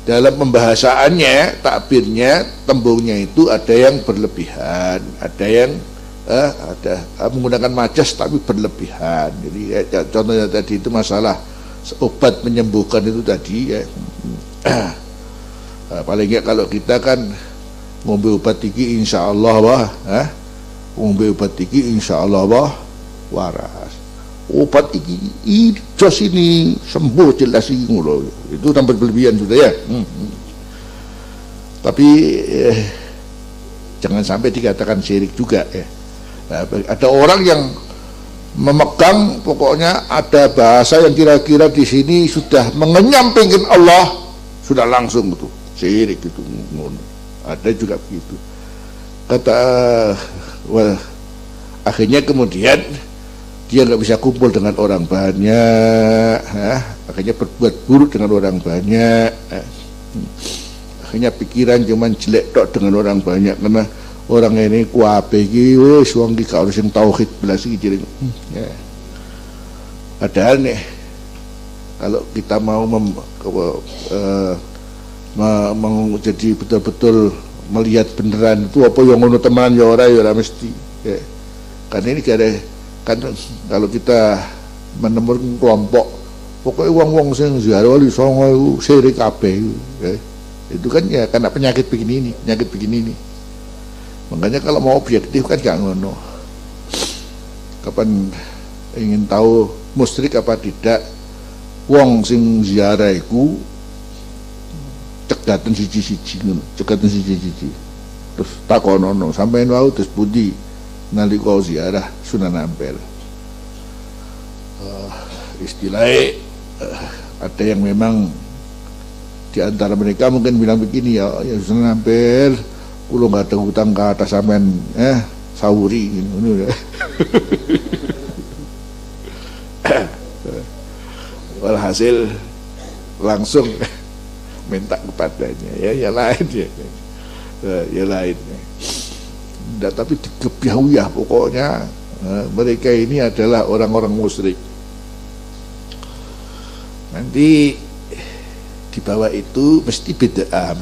dalam pembahasaannya, takbirnya, tembungnya itu ada yang berlebihan, ada yang menggunakan majas tapi berlebihan. Jadi contohnya tadi itu masalah obat menyembuhkan itu tadi ya. Paling enggak kalau kita kan ngombe obat iki insyaallah wah, ngombe obat iki insyaallah wah waras. Obat iki jos ini sembuh jelas iki ngono. Itu tambah berlebihan sudah ya. Tapi jangan sampai dikatakan syirik juga ya. Nah, ada orang yang memegang pokoknya ada bahasa yang kira-kira di sini sudah mengenyampingkan Allah, sudah langsung itu syirik itu ngono. Ada juga begitu. Kata akhirnya kemudian dia nggak bisa kumpul dengan orang banyak, akhirnya berbuat buruk dengan orang banyak, akhirnya pikiran cuman jelek tok dengan orang banyak, karena orang ini kuape iki wis wong iki gak harus yang tauhid belas iki ya. Padahal nih kalau kita mau jadi betul-betul melihat beneran itu apa yang ngono teman ya ora mesti ya. Karena ini kan kalau kita menemukan kelompok pokoknya wong-wong sing ziarah wali songo iku syirik kabeh ya. Itu kan ya karena penyakit begini ini. Makanya kalau mau objektif kan gak ngono. Kapan ingin tahu musyrik apa tidak, wong sing ziarah iku cegatan siji-siji ngono, terus takonono sampeyan wau terus pundi nalika ziarah Sunan Ampel. Istilahnya ada yang memang di antara mereka mungkin bilang begini ya Sunan Ampel, kulo nggak ada hutang ke atas sampean sahuri ini. Walhasil langsung minta kepadanya ya lain ya lain. Nggak, tapi dikebiau ya pokoknya mereka ini adalah orang-orang musyrik. Nanti di bawah itu mesti bid'ah.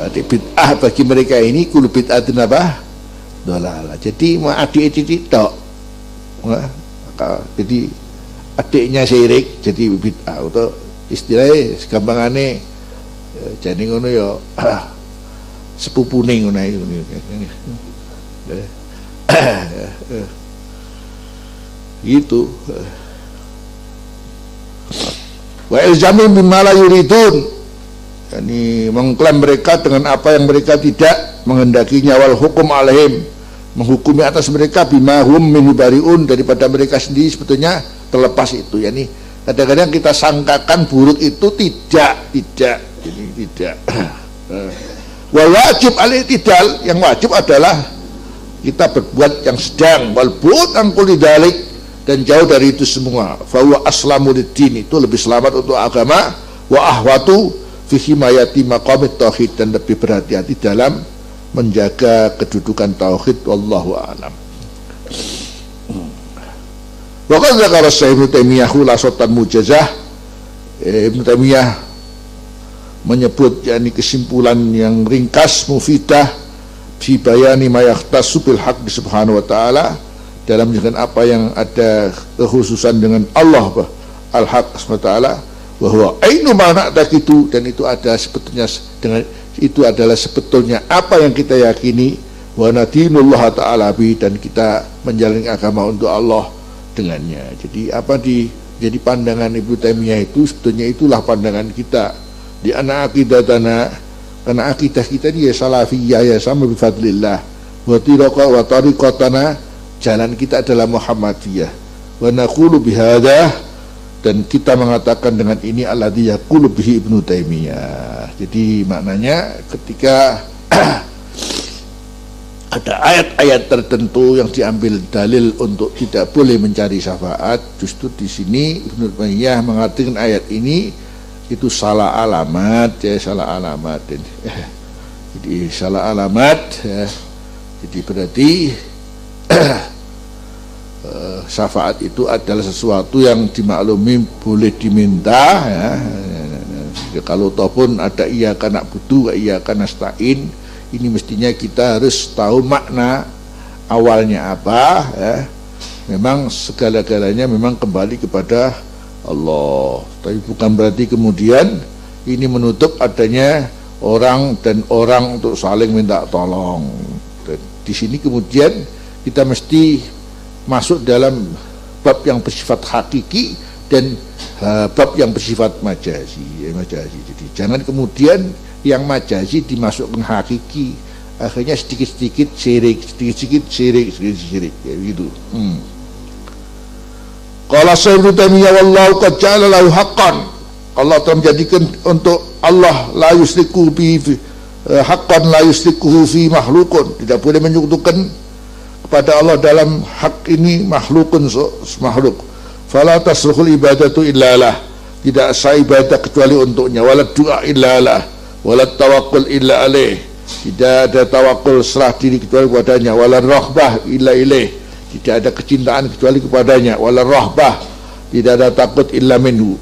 Bid'ah bagi mereka ini kulu bid'atin apa? Dolalah. Jadi mau adik tok. Jadi adiknya syirik jadi bid'ah atau istilahnya gampangane jadi ngono ya sepupune ngono iku. Gitu. Wa ilzamu bima la yuridun, yani mengklaim mereka dengan apa yang mereka tidak menghendakinya, wal hukum alaihim, menghukumi atas mereka bima hum minhu bariun, daripada mereka sendiri sebetulnya terlepas itu. Yani kadang-kadang kita sangkakan buruk itu tidak jadi tidak. Wal wajib al-i'tidal, yang wajib adalah kita berbuat yang sedang, wal bu'd an kulli dzalik, dan jauh dari itu semua. Fa huwa aslamu lid-din, itu lebih selamat untuk agama, wa ahwatu fi himayati maqamit tauhid, dan lebih berhati-hati dalam menjaga kedudukan tauhid. Wallahu a'lam. Wa qad dzakara Ibnu Taimiyah khulasatan mujazah. Ibnu Taimiyah menyebut yakni kesimpulan yang ringkas mufidah fi bayani ma yahtassu bil haqq subhanahu wa ta'ala, dalam menjelaskan apa yang ada kekhususan dengan Allah al-haq subhanahu wa ta'ala, wa huwa ainu ma na'taqidu, dan itu ada sebetulnya dengan itu adalah sebetulnya apa yang kita yakini, wa nadinullah ta'ala bi, dan kita menjalani agama untuk Allah dengannya. Jadi jadi pandangan Ibnu Taimiyah itu sebetulnya itulah pandangan kita di anak aqidatana, karena akidah kita ini ya salafiyah ya sama bifadlillah, wa tariqatana, jalan kita adalah Muhammadiyah, wa naqulu bihadza, dan kita mengatakan dengan ini alladzi yaqulu bihi Ibnu Taimiyah. Jadi maknanya ketika ada ayat-ayat tertentu yang diambil dalil untuk tidak boleh mencari syafaat, justru di sini Ibnu Taimiyah mengatakan ayat ini itu salah alamat ya, salah alamat. Jadi salah alamat ya. Jadi berarti syafaat itu adalah sesuatu yang dimaklumi boleh diminta ya. Kalau ataupun ada iyyaka na'budu wa iyyaka nasta'in, ini mestinya kita harus tahu makna awalnya apa ya. Memang segala-galanya memang kembali kepada Allah, tapi bukan berarti kemudian ini menutup adanya orang dan orang untuk saling minta tolong. Dan di sini kemudian kita mesti masuk dalam bab yang bersifat hakiki dan bab yang bersifat majazi. Jadi jangan kemudian yang majazi dimasukkan hakiki, akhirnya sedikit-sedikit syirik, sedikit-sedikit syirik ya gitu. Qala Ibnu Taimiyah wallahu qad ja'ala lahu haqqan, Allah telah menjadikan untuk Allah la yusriku bi haqqan la yusrikuhu fi makhlukun, tidak boleh menyekutukan kepada Allah dalam hak ini makhlukun, makhluk. Fala tasruhul ibadatu illa lah, tidak sah ibadah kecuali untuknya, wala du'a illa lah, wala tawakkul illa alaih, tidak ada tawakul serah diri kecuali kepadanya, wala rahbah illa ilaih, tidak ada kecintaan kecuali kepadanya, wala rahbah, tidak ada takut illa minhu,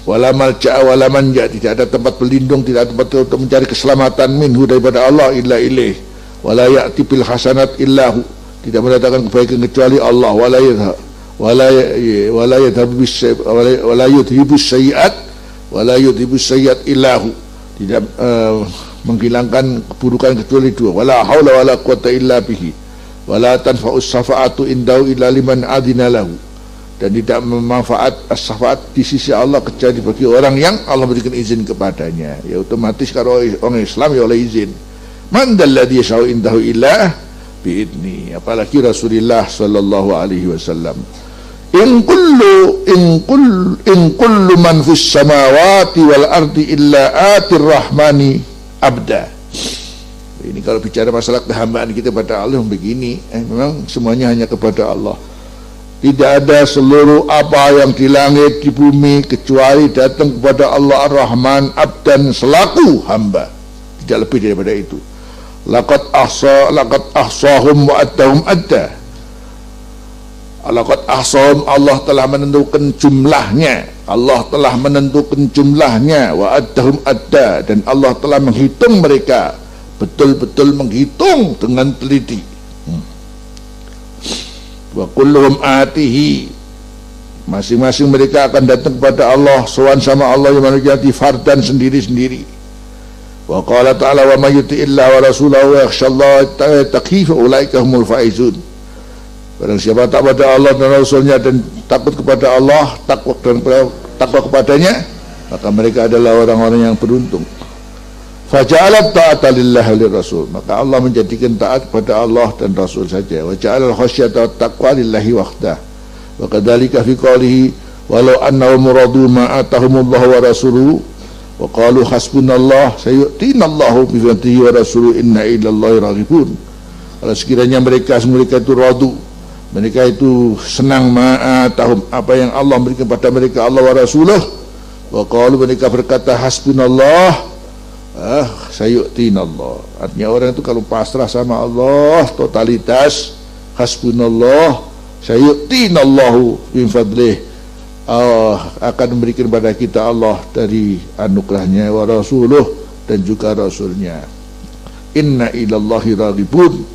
wala malja'a wala manja, tidak ada tempat berlindung, tidak ada tempat untuk mencari keselamatan minhu daripada Allah illa ilaih, wala ya'ti bil hasanat illahu, tidak mendatangkan kebaikan kecuali Allah, wala yudhibus sayyi'at illahu, tidak menghilangkan keburukan kecuali dua, wala haula wala quwata illa bihi, wala tanfa'us syafa'atu indahu illa liman adina lahu, dan tidak memanfaat as-syafaat di sisi Allah kecuali bagi orang yang Allah berikan izin kepadanya. Ya otomatis kalau orang Islam ya oleh izin. Man dalladzi yasha'u indahu illa biidni, apalagi Rasulullah sallallahu alaihi wasallam. In kullu man fis samawati wal ardi illa atir rahmani abda. Ini kalau bicara masalah kehambaan kita kepada Allah begini, memang semuanya hanya kepada Allah. Tidak ada seluruh apa yang di langit di bumi kecuali datang kepada Allah Ar-Rahman abdan, selaku hamba, tidak lebih daripada itu. Laqad ahsahum wa addahum adda. Laqad ahsahum, Allah telah menentukan jumlahnya, Allah telah menentukan jumlahnya, wa addahum adda, dan Allah telah menghitung mereka, betul-betul menghitung dengan teliti. Wa kulluhum atihi, masing-masing mereka akan datang kepada Allah, sowan sama Allah yang menjadi fardan sendiri-sendiri. Wa qala ta'ala wa may yuti illa wa rasulahu wa yakhshallaha taqifa ulaika humul faizun. Barang siapa tak pada Allah dan Rasulnya dan takut kepada Allah, takwa kepadanya, maka mereka adalah orang-orang yang beruntung. Faja'alat ta'ata lillahi wa lirrasul, maka Allah menjadikan taat kepada Allah dan Rasul saja. Wa ja'alal khasyata wat taqwa lillahi wahdah. Wa kadzalika fi qoulihi walau annahum radu ma atahumullahu wa rasuluhu wa qalu hasbunallah sayu'tinallahu bi fadlihi wa rasuluhu inna ilallahi raghibun. Kalau sekiranya mereka itu radu, mereka itu senang ma'atahum, apa yang Allah berikan kepada mereka, Allah wa rasuluh, wa qalu, mereka berkata hasbunallah, sayu'tinallah. Artinya orang itu kalau pasrah sama Allah totalitas, hasbunallah sayu'tinallahu min fadlih, akan memberikan kepada kita Allah dari anugerahnya, wa rasuluh, dan juga rasulnya. Inna ilallahi raghibun,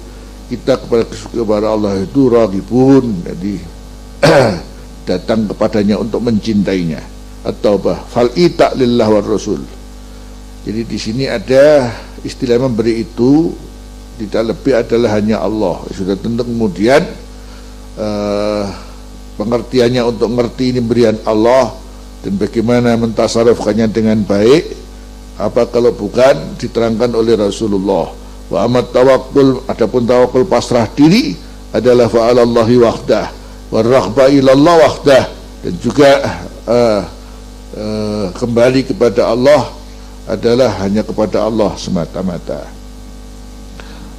kita kepada Allah itu raghibun, jadi datang kepadanya untuk mencintainya. At-Taubah fal ita lillah wa rasul. Jadi di sini ada istilah memberi itu tidak lebih adalah hanya Allah. Sudah tentu kemudian pengertiannya untuk ngerti ini berian Allah dan bagaimana mentasarufkannya dengan baik, apa kalau bukan diterangkan oleh Rasulullah. Wa amat tawakkul, adapun tawakul pasrah diri adalah fa'alallahi wahdah wa raghba ilallah wahdah, dan juga kembali kepada Allah adalah hanya kepada Allah semata-mata.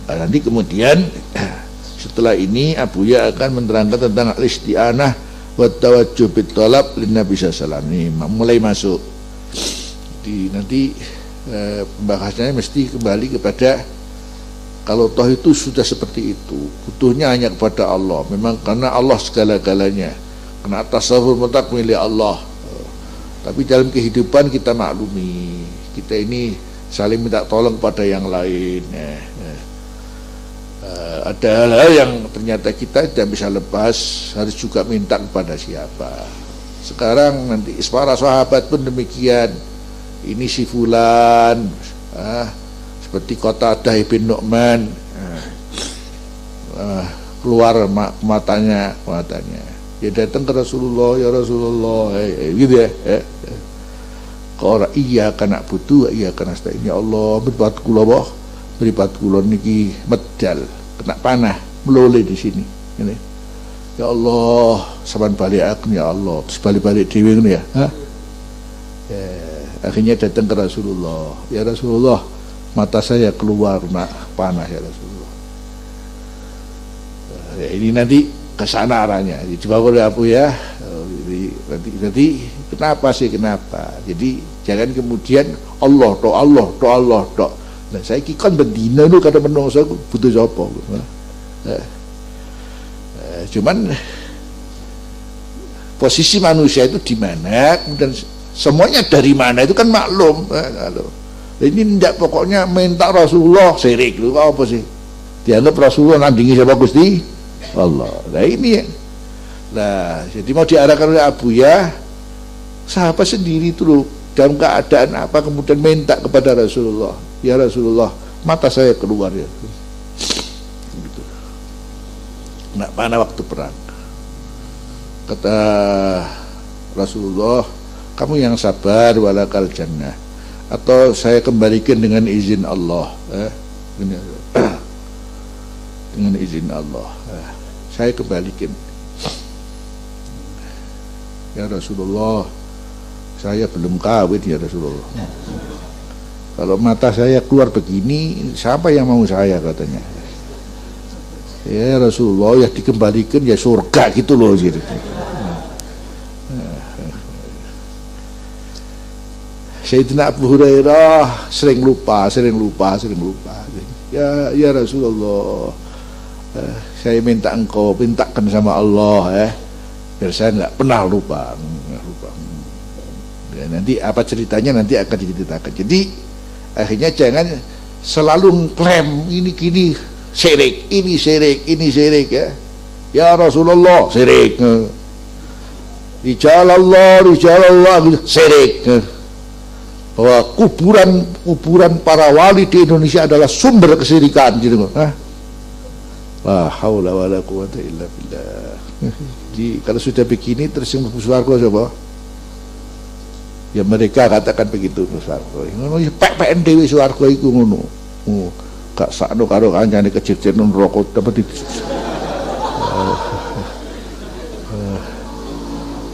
Nanti kemudian setelah ini Abuya akan menerangkan tentang al-isti'anah wa tawajjuh bit talab lin Nabi sallallahu alaihi wasallam. Mulai masuk nanti pembahasannya mesti kembali kepada kalau toh itu sudah seperti itu, butuhnya hanya kepada Allah. Memang karena Allah segala-galanya, karena tasawuf mutlak milik Allah. Tapi dalam kehidupan kita maklumi, kita ini saling minta tolong pada yang lain. Ada hal-hal yang ternyata kita tidak bisa lepas, harus juga minta kepada siapa. Sekarang nanti para sahabat pun demikian. Ini si fulan, seperti Qatadah bin Nu'man, keluar matanya. Dia datang ke Rasulullah, ya Rasulullah, gitu ya. Kalau iya kena butuh, iya kena stain. Ya Allah, beribat kula niki medal, kena panah, meloleh di sini. Ini. Ya Allah, saban balik aku ya Allah, terus balik dewi ini ya. Ya. Akhirnya datang ke Rasulullah, ya Rasulullah, mata saya keluar panah ya Rasulullah. Ya, ini nanti kesana arahnya. Coba oleh Abu ya. Nanti kenapa? Jadi jangan kemudian Allah tok. Nah, saya kan bendina itu kadang menungso butuh sapa. Cuman posisi manusia itu di mana, kemudian semuanya dari mana itu kan maklum. Ini tidak, pokoknya minta Rasulullah syirik itu apa sih? Dianggap Rasulullah nandingi siapa Gusti Allah. Nah ini ya. Nah, jadi mau diarahkan oleh Abuya, sahabat sendiri itu loh, dalam keadaan apa kemudian minta kepada Rasulullah, ya Rasulullah, mata saya keluar ya. Gitu. Nak panah waktu perang. Kata Rasulullah, kamu yang sabar walakal jannah, atau saya kembalikan dengan izin Allah. Dengan izin Allah, saya kembalikan. Ya Rasulullah, saya belum kawin ya Rasulullah. Kalau mata saya keluar begini, siapa yang mau saya, katanya. Ya Rasulullah, ya dikembalikan ya surga gitu loh. Gitu. Sayyidina Abu Hurairah sering lupa. Ya Rasulullah, saya minta engkau mintakan sama Allah biar saya nggak pernah lupa. Ya, nanti apa ceritanya nanti akan diceritakan. Jadi akhirnya jangan selalu klaim ini gini syirik, ini syirik ya. Ya Rasulullah syirik. Rijal Allah syirik. Bahwa kuburan para wali di Indonesia adalah sumber kesyirikan gitu. La haula wala quwata illa billah. Jadi kalau sudah begini terus yang masuk surga coba. Ya mereka katakan begitu surga. Ngono ya pek-peken dhewe surga iku ngono. Gak sakno karo kancane kecil-kecil rokok dapat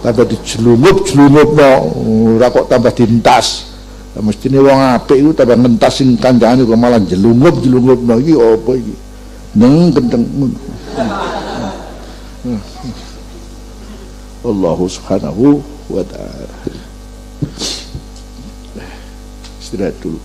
tambah dijelumup ora kok tambah dintas. Mestine wong apik iku tambah ngentas sing kancane kok malah jelumup iki apa iki? Neng kenteng. Allah subhanahu wa ta'ala. Istirahat dulu.